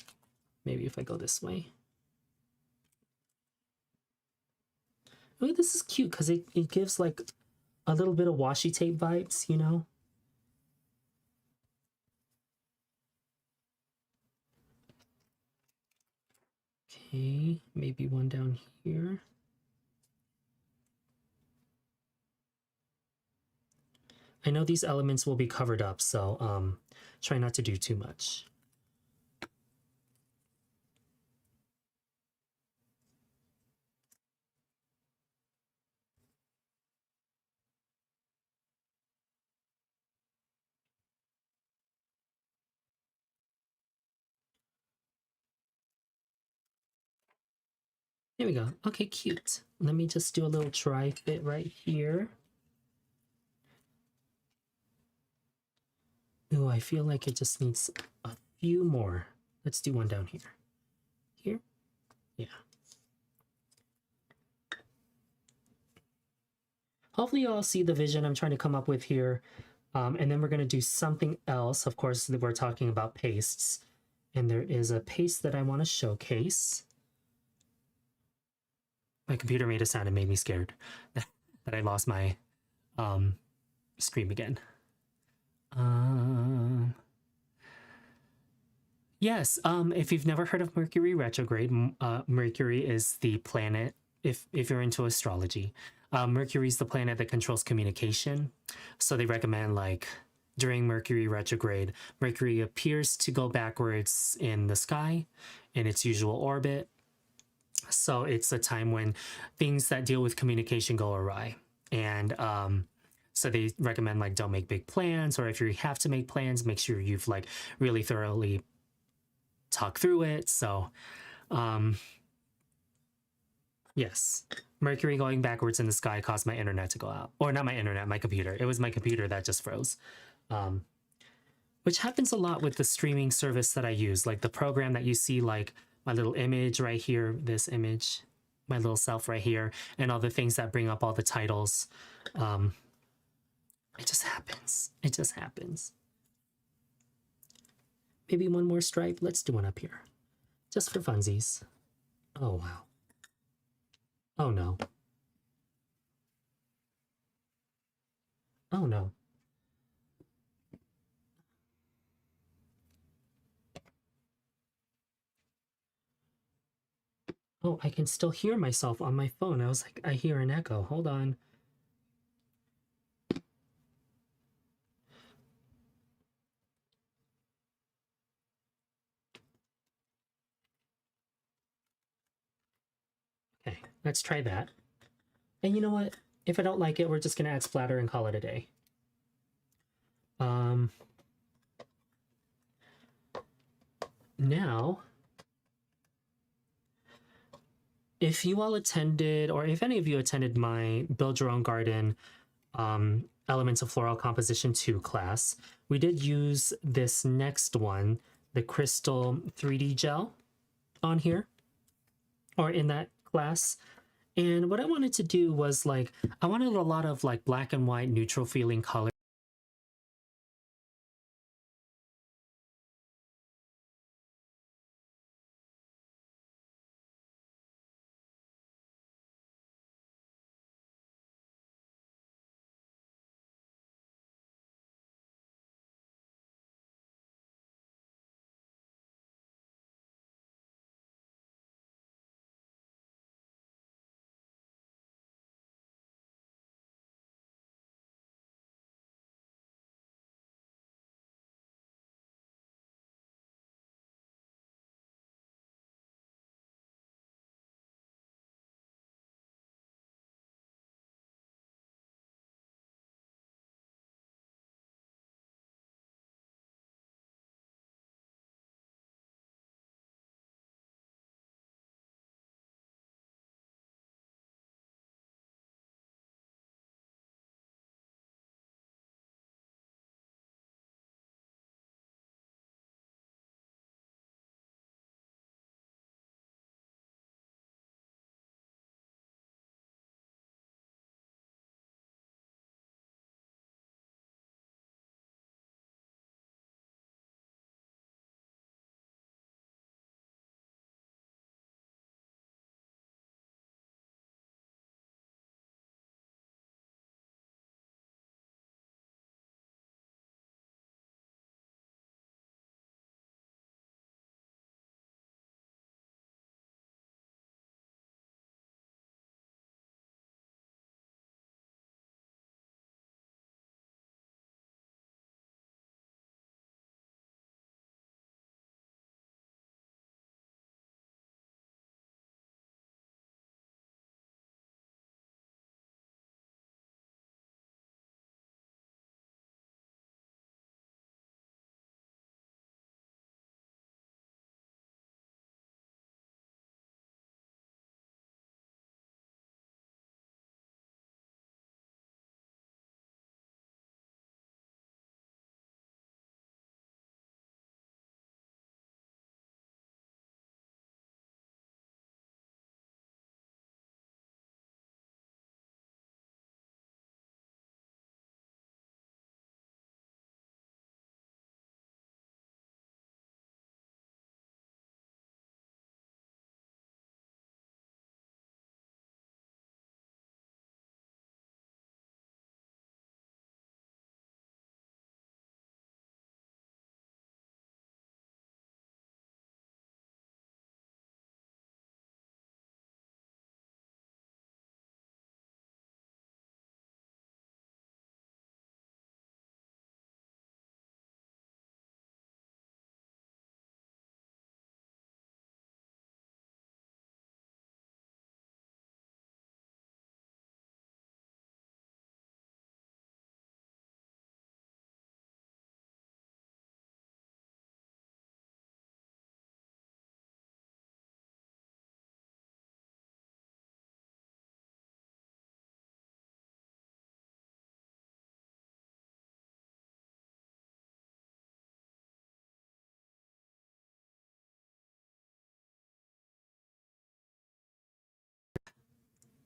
Speaker 1: Maybe if I go this way. Oh, this is cute because it gives like a little bit of washi tape vibes, you know? Okay, maybe one down here. I know these elements will be covered up, so try not to do too much. There we go. Okay, cute. Let me just do a little try fit right here. Ooh, I feel like it just needs a few more. Let's do one down here. Here? Yeah. Hopefully you all see the vision I'm trying to come up with here. And then we're going to do something else. Of course, we're talking about pastes. And there is a paste that I want to showcase. My computer made a sound and made me scared that I lost my stream again. Yes, if you've never heard of Mercury retrograde, Mercury is the planet, if you're into astrology, Mercury is the planet that controls communication. So they recommend, like, during Mercury retrograde, Mercury appears to go backwards in the sky in its usual orbit. So it's a time when things that deal with communication go awry. And so they recommend, like, don't make big plans, or if you have to make plans, make sure you've, like, really thoroughly talked through it. So yes, Mercury going backwards in the sky caused my internet to go out. Or not my internet, my computer. It was my computer that just froze. Um, which happens a lot with the streaming service that I use, like the program that you see, like my little image right here, this image, my little self right here, and all the things that bring up all the titles. Um, it just happens. It just happens. Maybe one more stripe. Let's do one up here. Just for funsies. Oh, wow. Oh, no. Oh, no. Oh, I can still hear myself on my phone. I was like, I hear an echo. Hold on. Okay, let's try that. And you know what? If I don't like it, we're just gonna add splatter and call it a day. Now, if you all attended, or if any of you attended my Build Your Own Garden Elements of Floral Composition 2 class, we did use this next one, the Crystal 3D Gel, on here, or in that class. And what I wanted to do was like, I wanted a lot of like black and white neutral feeling color.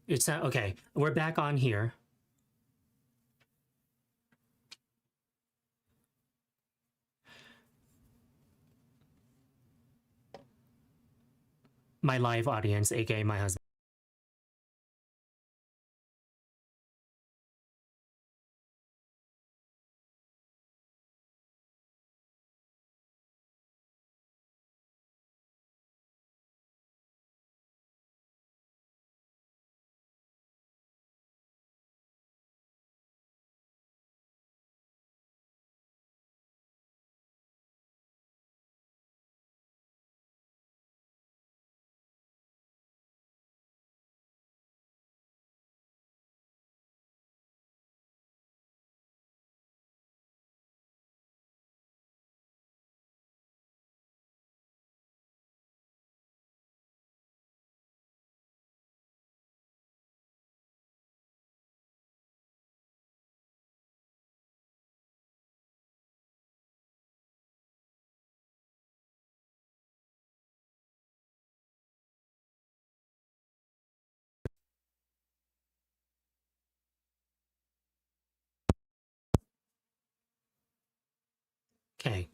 Speaker 1: It's not okay. We're back on here. My live audience, aka my husband. Okay.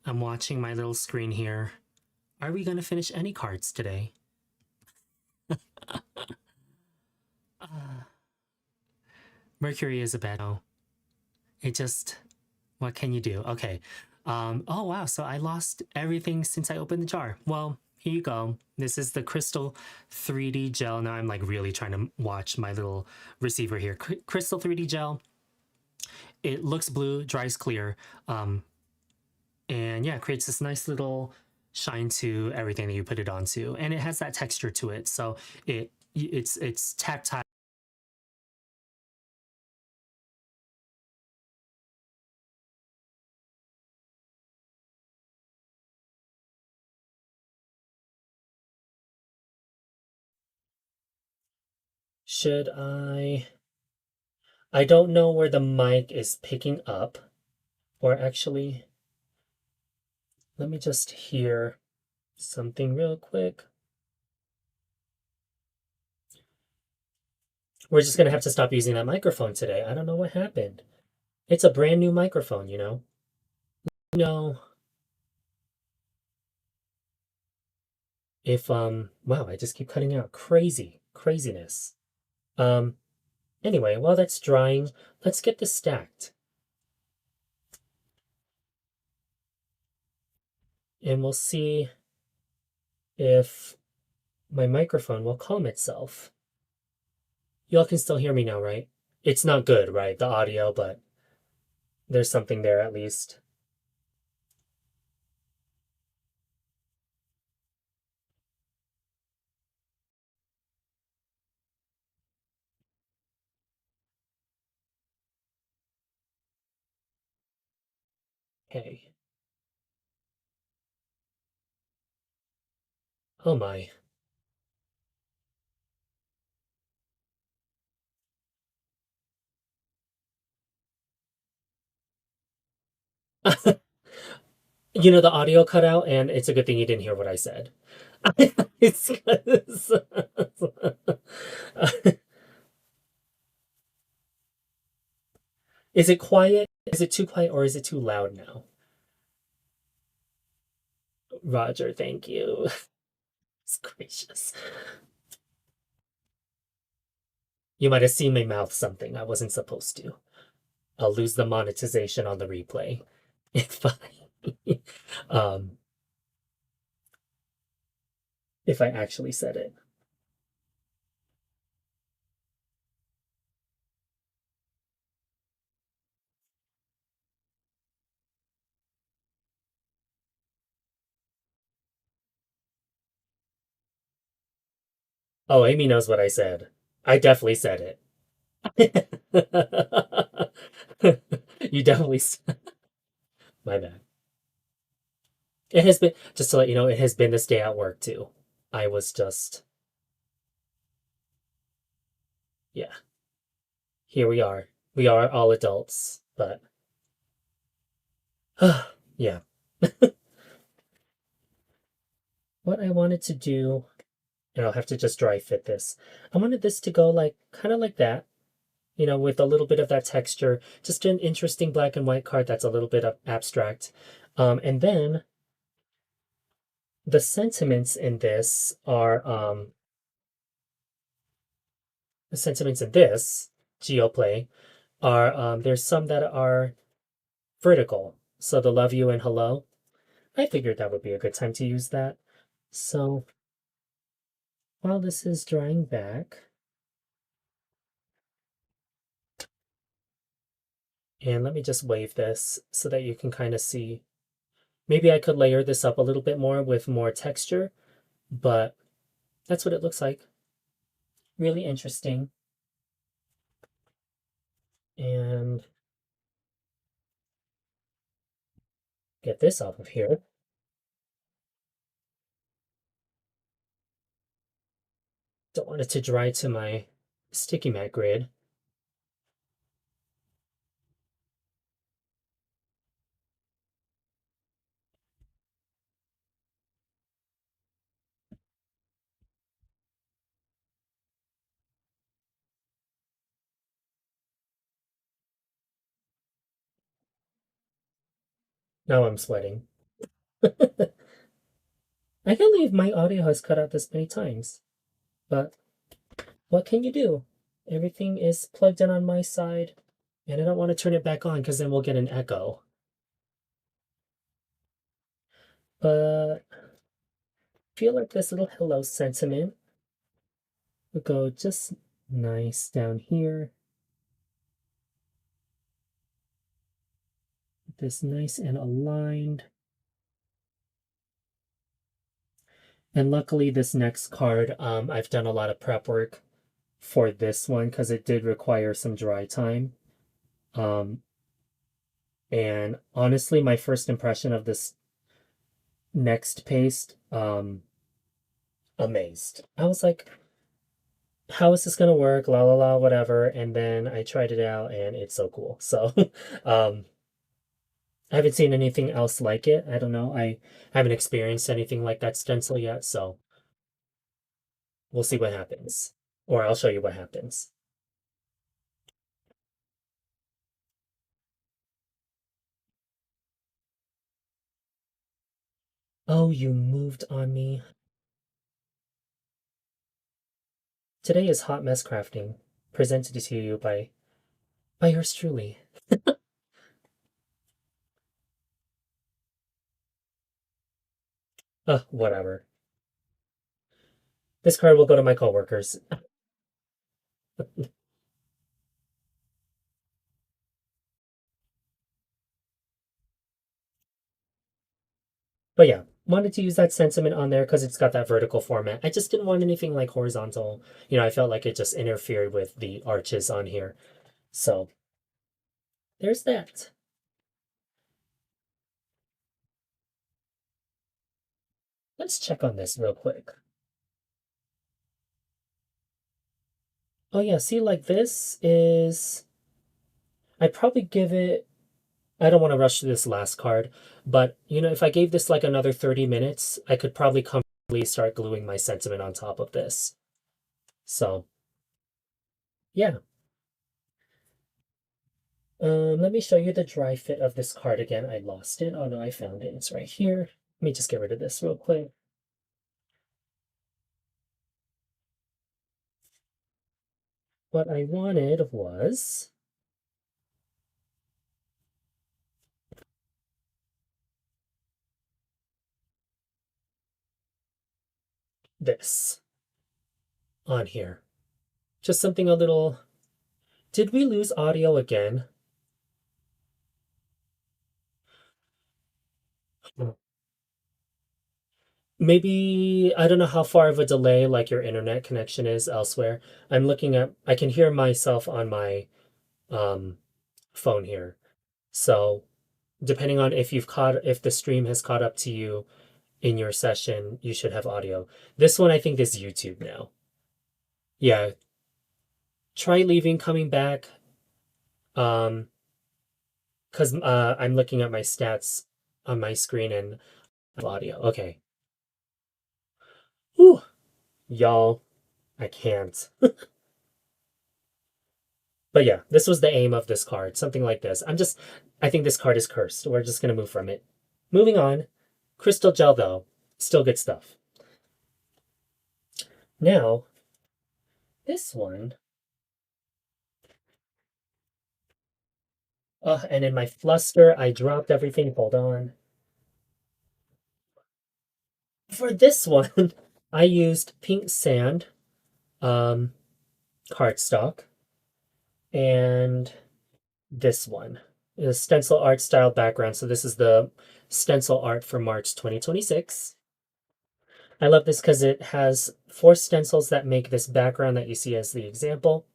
Speaker 1: I'm watching my little screen here. Are we gonna finish any cards today? Mercury is a bad. Oh, it just. What can you do? Okay. Oh wow. So I lost everything since I opened the jar. Well, here you go. This is the Crystal 3D gel. Now I'm like really trying to watch my little receiver here. Crystal 3D gel. It looks blue, dries clear. And yeah, it creates this nice little shine to everything that you put it onto, and it has that texture to it. So it's tactile. Should I don't know where the mic is picking up, or actually, let me just hear something real quick. We're just gonna have to stop using that microphone today. I don't know what happened. It's a brand new microphone, you know? No. If wow, I just keep cutting out. Craziness. Um anyway, while that's drying, let's get this stacked. And we'll see if my microphone will calm itself. Y'all can still hear me now, right? It's not good, right? The audio, but there's something there at least. Okay. Oh my. You know, the audio cut out, and it's a good thing you didn't hear what I said. It's 'cause- Is it quiet? Is it too quiet, or is it too loud now? Roger, thank you. It's gracious. You might have seen me mouth something I wasn't supposed to. I'll lose the monetization on the replay if I um if I actually said it. Oh, Amy knows what I said. I definitely said it. You definitely my bad. It has been, just to let you know, it has been this day at work too. I was just, yeah, here we are. We are all adults, but yeah. What I wanted to do and I'll have to just dry fit this. I wanted this to go like kind of like that, you know, with a little bit of that texture, just an interesting black and white card that's a little bit of abstract. And then the sentiments in this are the sentiments in this Geoplay are there's some that are vertical. So the love you and hello. I figured that would be a good time to use that. So while this is drying back, and let me just wave this so that you can kind of see. Maybe I could layer this up a little bit more with more texture, but that's what it looks like. Really interesting. And get this off of here. Don't want it to dry to my sticky mat grid. Now I'm sweating. I can't believe my audio has cut out this many times. But what can you do? Everything is plugged in on my side, and I don't want to turn it back on because then we'll get an echo. But I feel like this little hello sentiment would go just nice down here. This nice and aligned. And luckily this next card, I've done a lot of prep work for this one because it did require some dry time. And honestly, my first impression of this next paste, amazed. I was like, how is this gonna work? La la la, whatever. And then I tried it out and it's so cool. So I haven't seen anything else like it. I don't know. I haven't experienced anything like that stencil yet, so we'll see what happens. Or I'll show you what happens. Oh, you moved on me. Today is Hot Mess Crafting, presented to you by yours truly. Whatever. This card will go to my coworkers. But yeah, wanted to use that sentiment on there because it's got that vertical format. I just didn't want anything like horizontal. You know, I felt like it just interfered with the arches on here. So there's that. Let's check on this real quick. Oh yeah, see, like this is, I'd probably give it, I don't want to rush to this last card, but you know, if I gave this like another 30 minutes, I could probably comfortably start gluing my sentiment on top of this. So yeah. Let me show you the dry fit of this card again. I lost it. Oh no, I found it. It's right here. Let me just get rid of this real quick. What I wanted was this on here. Just something a little... Did we lose audio again? Maybe, I don't know how far of a delay like your internet connection is elsewhere. I'm looking at, I can hear myself on my um, phone here. So depending on if the stream has caught up to you in your session, you should have audio. This one I think is YouTube now. Yeah. Try leaving, coming back. Because I'm looking at my stats on my screen and audio. Okay. Whew. Y'all, I can't. But yeah, this was the aim of this card. Something like this. I think this card is cursed. We're just going to move from it. Moving on. Crystal Gel, though. Still good stuff. Now, this one. And in my fluster, I dropped everything. Hold on. For this one, I used pink sand, cardstock, and this one is stencil art style background. So this is the stencil art for March 2026. I love this because it has 4 stencils that make this background that you see as the example,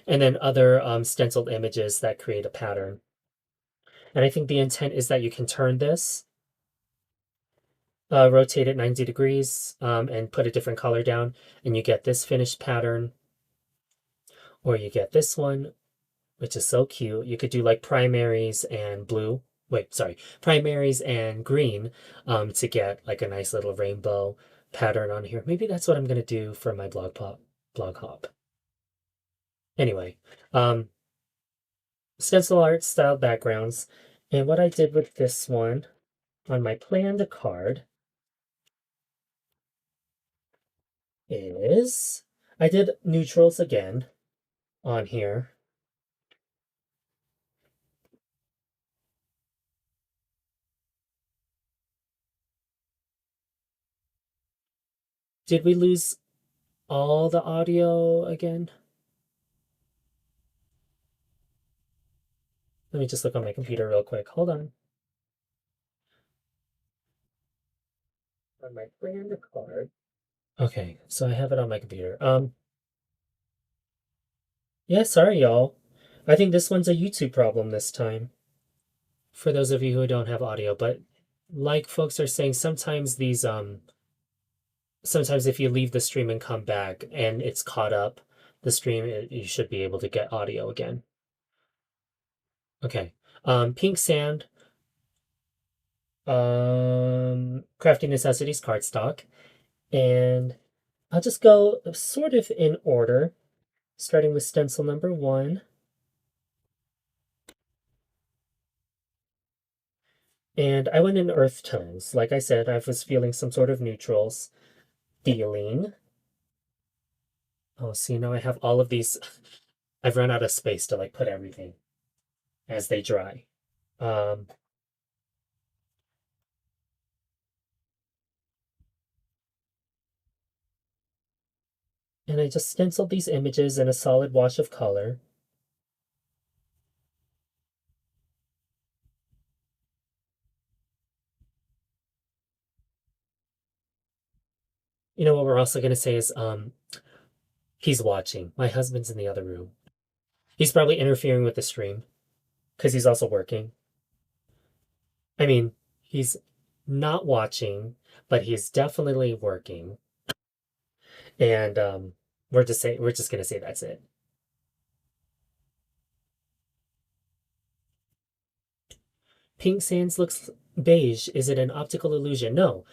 Speaker 1: and then other stenciled images that create a pattern. And I think the intent is that you can turn this, rotate it 90 degrees, and put a different color down, and you get this finished pattern. Or you get this one, which is so cute. You could do like primaries and blue. Wait, sorry, primaries and green, to get like a nice little rainbow pattern on here. Maybe that's what I'm gonna do for my blog hop. Anyway, stencil art style backgrounds. And what I did with this one on my planned card is I did neutrals again on here. Did we lose all the audio again? Let me just look on my computer real quick. Hold on. On my brand card. Okay, so I have it on my computer. Yeah, sorry y'all. I think this one's a YouTube problem this time. For those of you who don't have audio, but like folks are saying, sometimes sometimes if you leave the stream and come back and it's caught up, the stream, you should be able to get audio again. Okay. Pink sand, Crafty Necessities cardstock, and I'll just go sort of in order, starting with stencil number 1. And I went in earth tones. Like I said, I was feeling some sort of neutrals. Feeling. Oh, see, now I have all of these. I've run out of space to like put everything as they dry. And I just stenciled these images in a solid wash of color. You know what we're also going to say is he's watching. My husband's in the other room. He's probably interfering with the stream because he's also working. I mean, he's not watching, but he's definitely working. And we're just going to say that's it. Pink sands looks beige. Is it an optical illusion? No.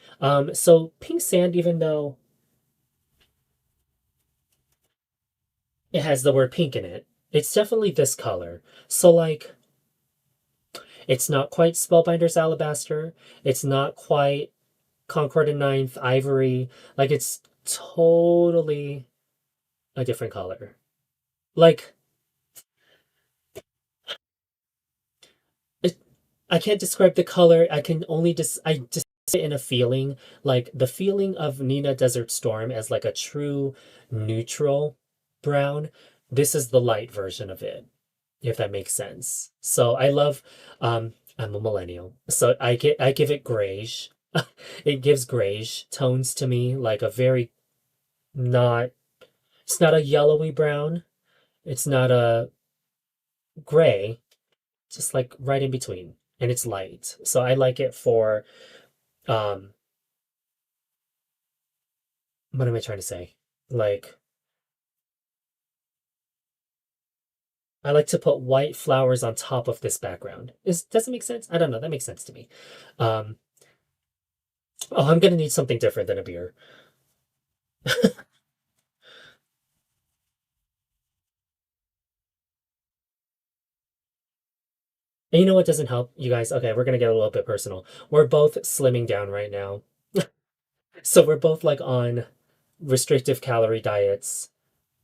Speaker 1: So pink sand, even though it has the word pink in it, it's definitely this color. So like, it's not quite Spellbinders Alabaster. It's not quite Concord and Ninth Ivory. Like, it's totally a different color. Like, I can't describe the color. I can only I just say it in a feeling. Like, the feeling of Nina Desert Storm as like a true neutral brown. This is the light version of it, if that makes sense. So I love, I'm a millennial, so I give it grayish. It gives grayish tones to me, like a very not, it's not a yellowy brown, it's not a gray, just like right in between, and it's light. So I like it for, um, what am I trying to say? Like, I like to put white flowers on top of this background. Does it make sense? I don't know. That makes sense to me. Um, oh, I'm gonna need something different than a beer. And you know what doesn't help, you guys? Okay, we're gonna get a little bit personal. We're both slimming down right now. So we're both like on restrictive calorie diets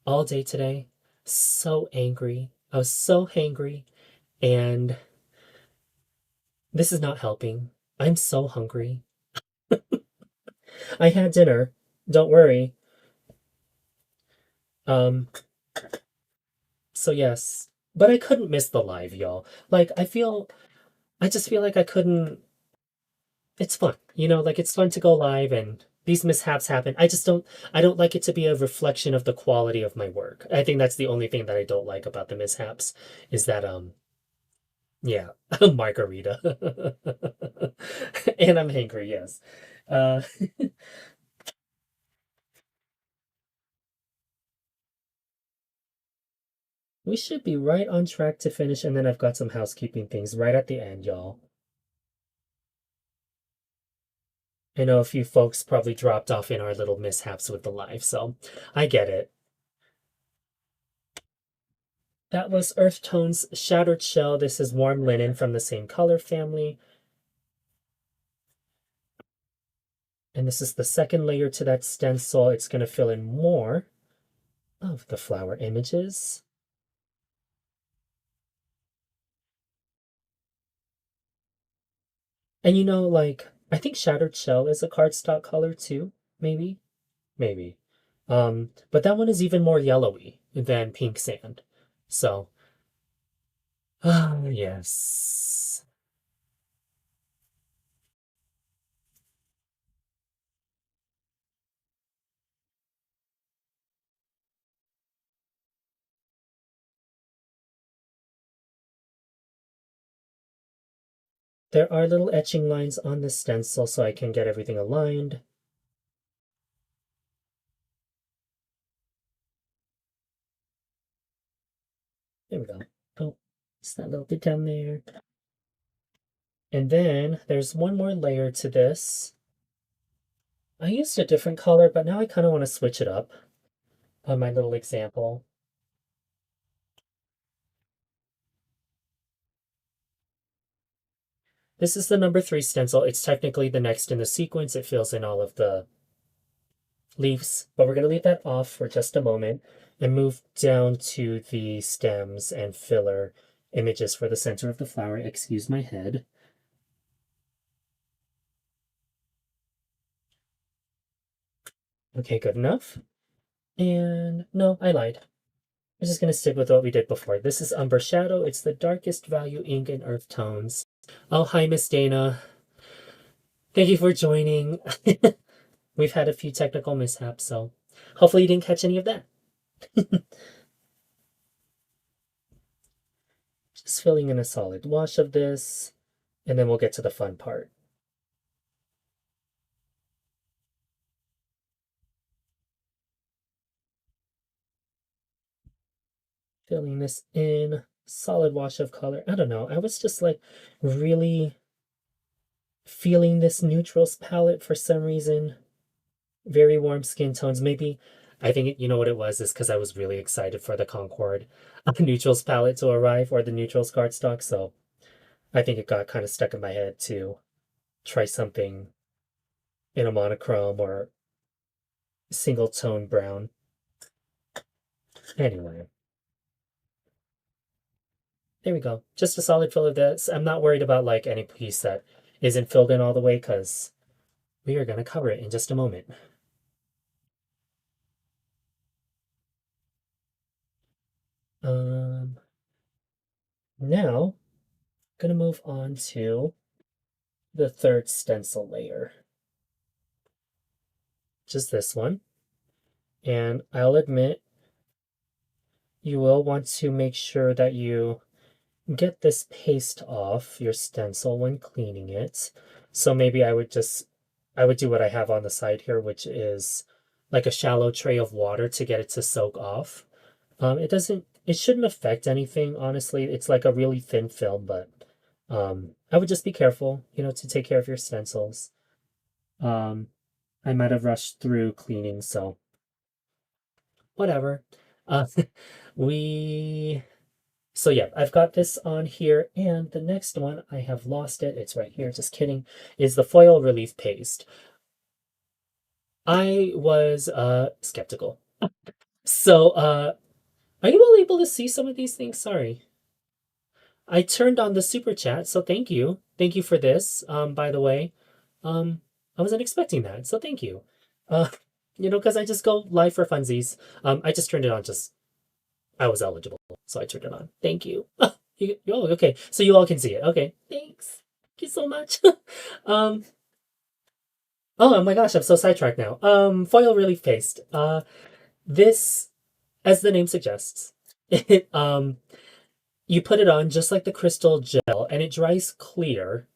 Speaker 1: all day today. So angry. I was so hangry. And this is not helping. I'm so hungry. I had dinner. Don't worry. Um, so yes. But I couldn't miss the live, y'all. Like I just feel like I couldn't. It's fun, like it's fun to go live and these mishaps happen. I don't like it to be a reflection of the quality of my work. I think that's the only thing that I don't like about the mishaps is that yeah, margarita. And I'm hungry, yes. Uh we should be right on track to finish, and then I've got some housekeeping things right at the end, y'all. I know a few folks probably dropped off in our little mishaps with the live, so I get it. That was Earth Tone's Shattered Shell. This is Warm Linen from the same color family. And this is the second layer to that stencil. It's going to fill in more of the flower images. And like, I think Shattered Shell is a cardstock color too, maybe? Maybe. But that one is even more yellowy than Pink Sand. So, ah, yes. There are little etching lines on the stencil so I can get everything aligned. There we go. Oh, it's that little bit down there. And then there's one more layer to this. I used a different color, but now I kind of want to switch it up on my little example. This is the number 3 stencil. It's technically the next in the sequence. It fills in all of the leaves, but we're going to leave that off for just a moment and move down to the stems and filler images for the center of the flower. Excuse my head. Okay, good enough. And no, I lied. I'm just going to stick with what we did before. This is Umber Shadow. It's the darkest value ink in earth tones. Oh, hi, Miss Dana. Thank you for joining. We've had a few technical mishaps, so hopefully you didn't catch any of that. Just filling in a solid wash of this, and then we'll get to the fun part. Filling this in, solid wash of color. I don't know, I was just like really feeling this neutrals palette for some reason. Very warm skin tones. Maybe, I think you know what it was, is because I was really excited for the Concord neutrals palette to arrive, or the neutrals cardstock, so I think it got kind of stuck in my head to try something in a monochrome or single tone brown. Anyway, there we go. Just a solid fill of this. I'm not worried about like any piece that isn't filled in all the way because we are going to cover it in just a moment. Now, I'm going to move on to the third stencil layer, just this one. And I'll admit, you will want to make sure that you get this paste off your stencil when cleaning it. So maybe I would do what I have on the side here, which is like a shallow tray of water to get it to soak off. It shouldn't affect anything, honestly. It's like a really thin film, but I would just be careful, to take care of your stencils. I might have rushed through cleaning, so whatever. Uh, we so yeah, I've got this on here, and the next one I have lost it. It's right here. Just kidding. Is the foil relief paste. I was skeptical. So are you all able to see some of these things? Sorry. I turned on the super chat, so thank you. Thank you for this. By the way. Um, I wasn't expecting that, so thank you. Uh, because I just go live for funsies. I just turned it on just I was eligible, so I turned it on. Thank you. Oh, okay. So you all can see it. Okay. Thanks. Thank you so much. um, oh my gosh, I'm so sidetracked now. Foil relief paste. This, as the name suggests, it you put it on just like the crystal gel, and it dries clear,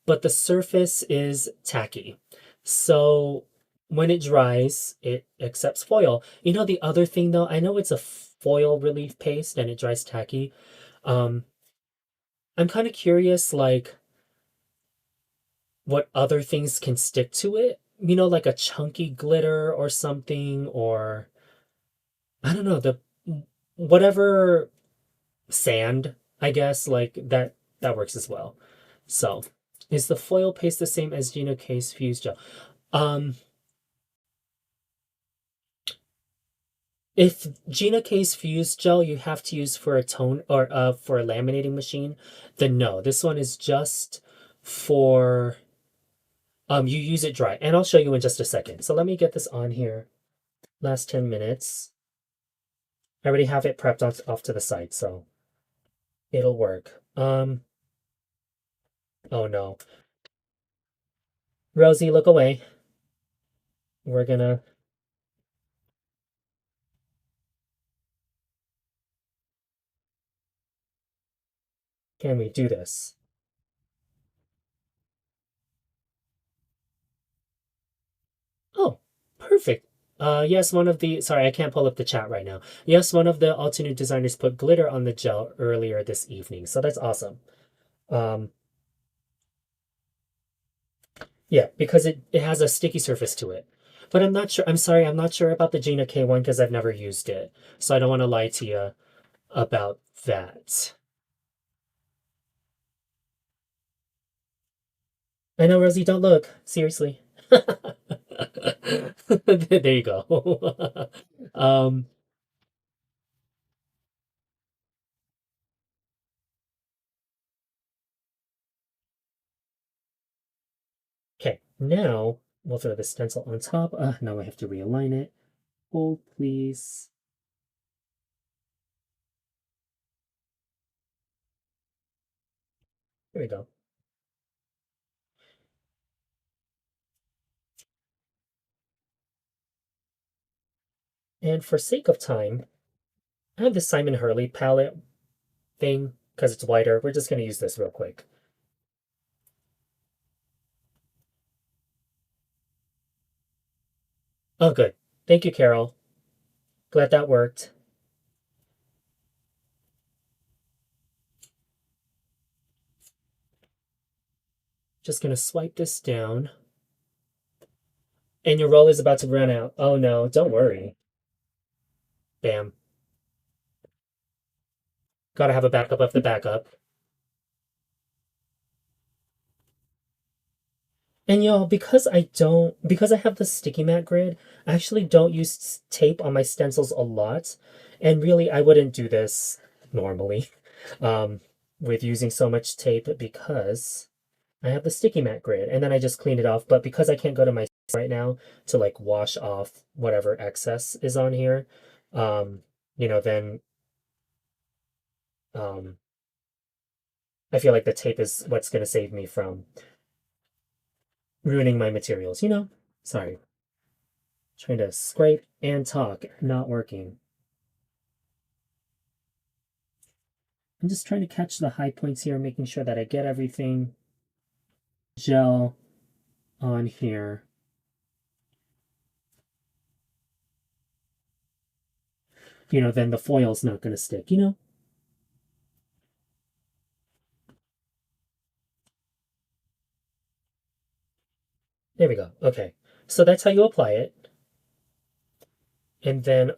Speaker 1: but the surface is tacky. So when it dries, it accepts foil. The other thing though, I know it's a foil relief paste and it dries tacky. Um, I'm kind of curious, like what other things can stick to it. Like a chunky glitter or something, or I don't know, the whatever sand, I guess, like that works as well. So, is the foil paste the same as Gina K's fused gel? Um, if Gina K's fused gel you have to use for a tone or for a laminating machine, then no. This one is just for you use it dry. And I'll show you in just a second. So let me get this on here. Last 10 minutes. I already have it prepped off to the side, so it'll work. Oh no. Rosie, look away. We're gonna Can we do this? Oh, perfect. Yes, sorry, I can't pull up the chat right now. Yes, one of the Altenew designers put glitter on the gel earlier this evening, so that's awesome. Um, yeah, because it has a sticky surface to it. But I'm not sure, I'm sorry, I'm not sure about the Gina K one because I've never used it. So I don't want to lie to you about that. I know, Rosie, don't look. Seriously. There you go. um, okay, now we'll throw the stencil on top. Now I have to realign it. Hold, please. Here we go. And for sake of time, I have this Simon Hurley palette thing because it's wider. We're just going to use this real quick. Oh, good. Thank you, Carol. Glad that worked. Just going to swipe this down. And your roll is about to run out. Oh no, don't worry. Bam. Gotta have a backup of the backup. And y'all, because I have the sticky mat grid, I actually don't use tape on my stencils a lot. And really, I wouldn't do this normally um, with using so much tape because I have the sticky mat grid and then I just clean it off. But because I can't go to my right now to like wash off whatever excess is on here, um, then um, I feel like the tape is what's going to save me from ruining my materials. Sorry. Trying to scrape and talk, not working. I'm just trying to catch the high points here, making sure that I get everything gel on here. Then the foil's not going to stick. There we go. Okay. So that's how you apply it. And then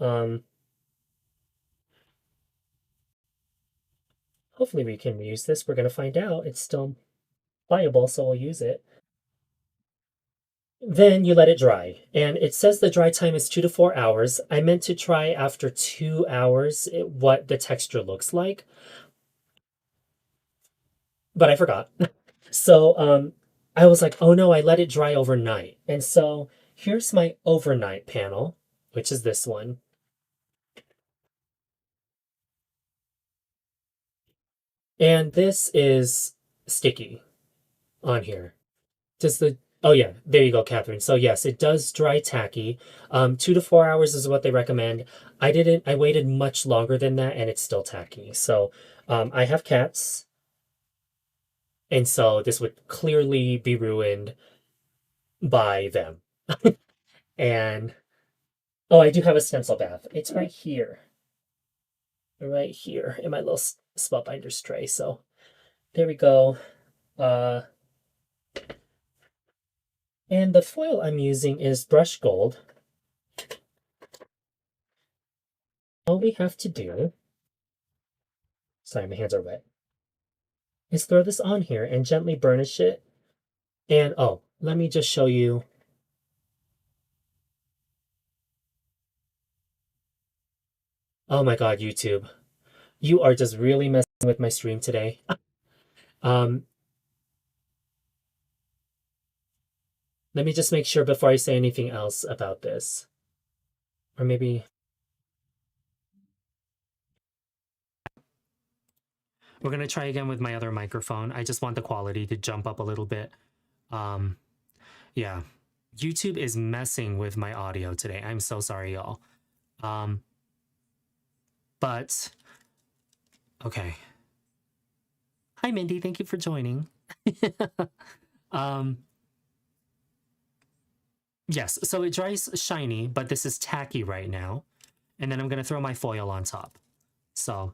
Speaker 1: hopefully we can use this. We're gonna find out. It's still pliable, so we'll use it. Then you let it dry. And it says the dry time is 2 to 4 hours. I meant to try after 2 hours what the texture looks like, but I forgot. So I was like, oh no, I let it dry overnight. And so here's my overnight panel, which is this one. And this is sticky on here. Does the Oh yeah, there you go, Catherine. So yes, it does dry tacky. 2 to 4 hours is what they recommend. I waited much longer than that and it's still tacky. So I have cats, and so this would clearly be ruined by them. And oh, I do have a stencil bath. It's right here. Right here in my little Spellbinders tray. So there we go. Uh and the foil I'm using is brushed gold. All we have to do, sorry, my hands are wet, is throw this on here and gently burnish it. And oh, let me just show you. Oh my God, YouTube. You are just really messing with my stream today. Um, Let me just make sure before I say anything else about this. Or maybe we're gonna try again with my other microphone. I just want the quality to jump up a little bit. Yeah, YouTube is messing with my audio today. I'm so sorry, y'all. But okay. Hi, Mindy. Thank you for joining. Yes, so it dries shiny, but this is tacky right now. And then I'm gonna throw my foil on top. So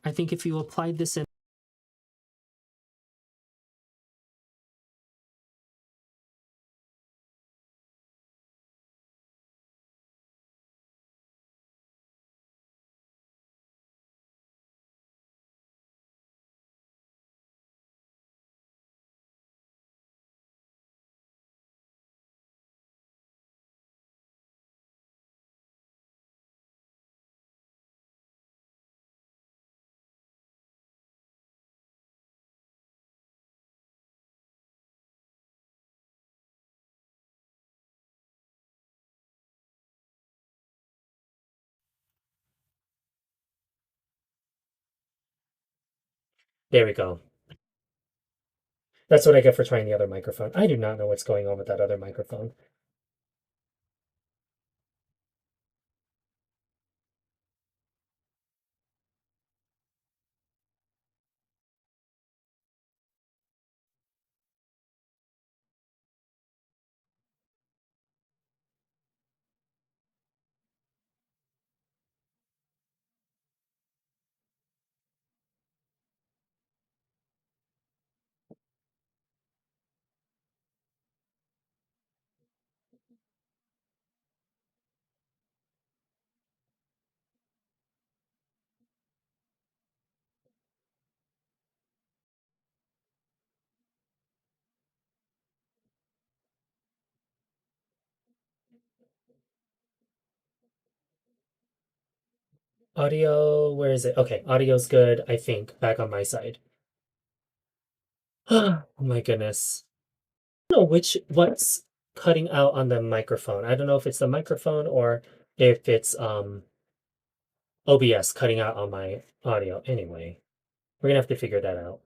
Speaker 1: I think if you applied this in, there we go. That's what I get for trying the other microphone. I do not know what's going on with that other microphone. Audio, where is it? Okay, audio's good, I think, back on my side. Oh my goodness. I don't know what's cutting out on the microphone. I don't know if it's the microphone or if it's OBS cutting out on my audio. Anyway, we're gonna have to figure that out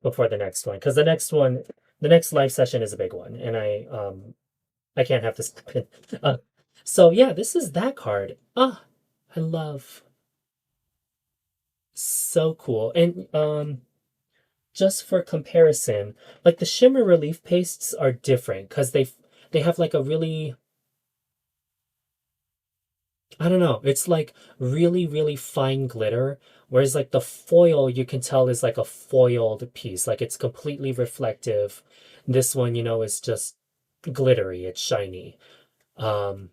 Speaker 1: before the next one, because the next live session is a big one, and I can't have this happen. So yeah, this is that card. Ah, I love. So cool. And just for comparison, like the Shimmer relief pastes are different because they have like a really, I don't know, it's like really, really fine glitter. Whereas like the foil, you can tell is like a foiled piece, like it's completely reflective. This one, is just glittery, it's shiny. Um,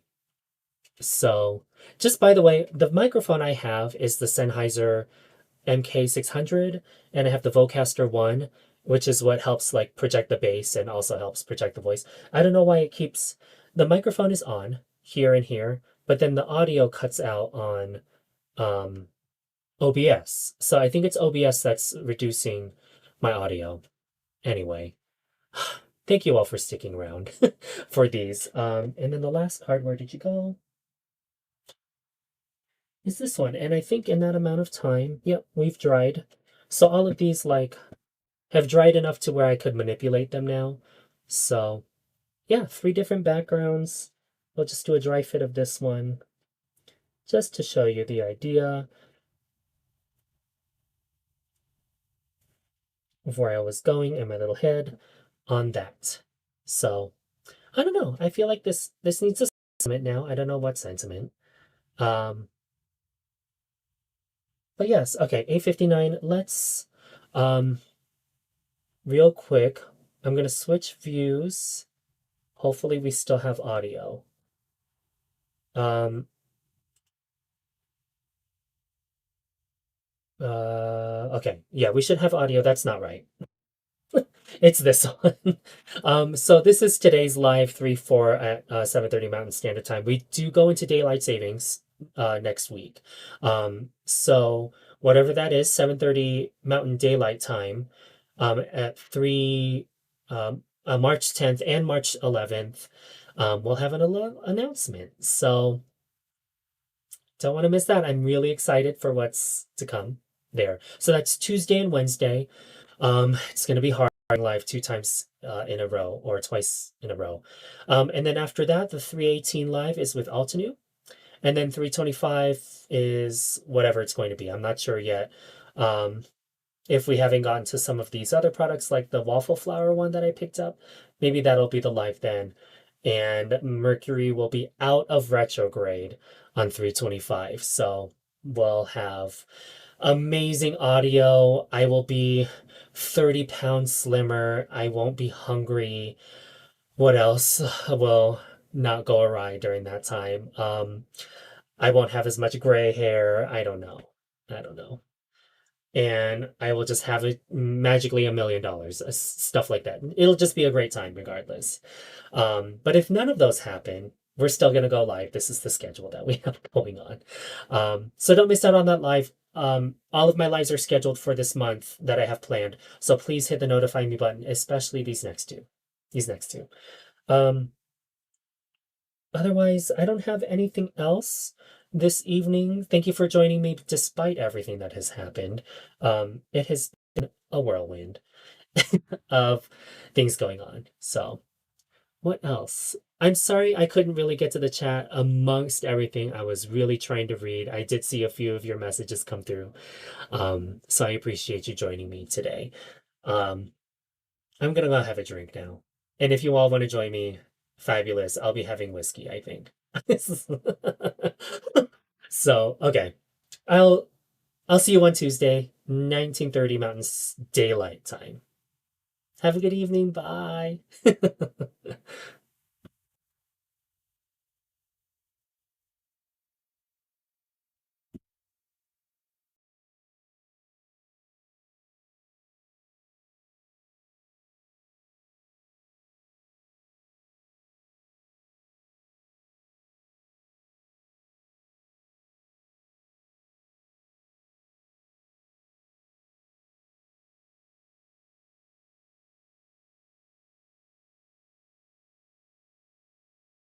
Speaker 1: so just by the way, the microphone I have is the Sennheiser MK600, and I have the Vocaster 1, which is what helps like project the bass and also helps project the voice. I don't know why it keeps the microphone is on here and here, but then the audio cuts out on um OBS. So I think it's OBS that's reducing my audio. Anyway, thank you all for sticking around for these. And then the last card, where did you go? Is this one. And I think in that amount of time, yep, we've dried. So all of these like have dried enough to where I could manipulate them now. So yeah, 3 different backgrounds. We'll just do a dry fit of this one just to show you the idea of where I was going in my little head on that. So I don't know. I feel like this needs a sentiment now. I don't know what sentiment. Um, but yes, okay, 8:59. Let's real quick. I'm gonna switch views. Hopefully we still have audio. Um okay, yeah, we should have audio. That's not right. It's this one. So this is today's live 3-4 at 7:30 Mountain Standard Time. We do go into daylight savings next week. So whatever that is, 7:30 Mountain Daylight Time, at 3 March 10th and March 11th, we'll have an announcement. So don't want to miss that. I'm really excited for what's to come there. So that's Tuesday and Wednesday. It's going to be hard live 2 times in a row or twice in a row. And then after that, the 318 live is with Altenew. And then 325 is whatever it's going to be. I'm not sure yet. If we haven't gotten to some of these other products, like the Waffle Flower one that I picked up, maybe that'll be the live then. And Mercury will be out of retrograde on 325. So we'll have amazing audio. I will be 30 pounds slimmer. I won't be hungry. What else will not go awry during that time? I won't have as much gray hair. I don't know. I don't know. And I will just have it magically $1 million, stuff like that. It'll just be a great time regardless. But if none of those happen, we're still going to go live. This is the schedule that we have going on. So don't miss out on that live. All of my lives are scheduled for this month that I have planned. So please hit the notify me button, especially these next two. Otherwise, I don't have anything else this evening. Thank you for joining me despite everything that has happened. It has been a whirlwind of things going on. So, what else? I'm sorry I couldn't really get to the chat amongst everything. I was really trying to read. I did see a few of your messages come through. So I appreciate you joining me today. I'm gonna go have a drink now. And if you all want to join me, fabulous. I'll be having whiskey, I think. So, okay. I'll see you on Tuesday, 19:30 Mountain Daylight Time. Have a good evening. Bye.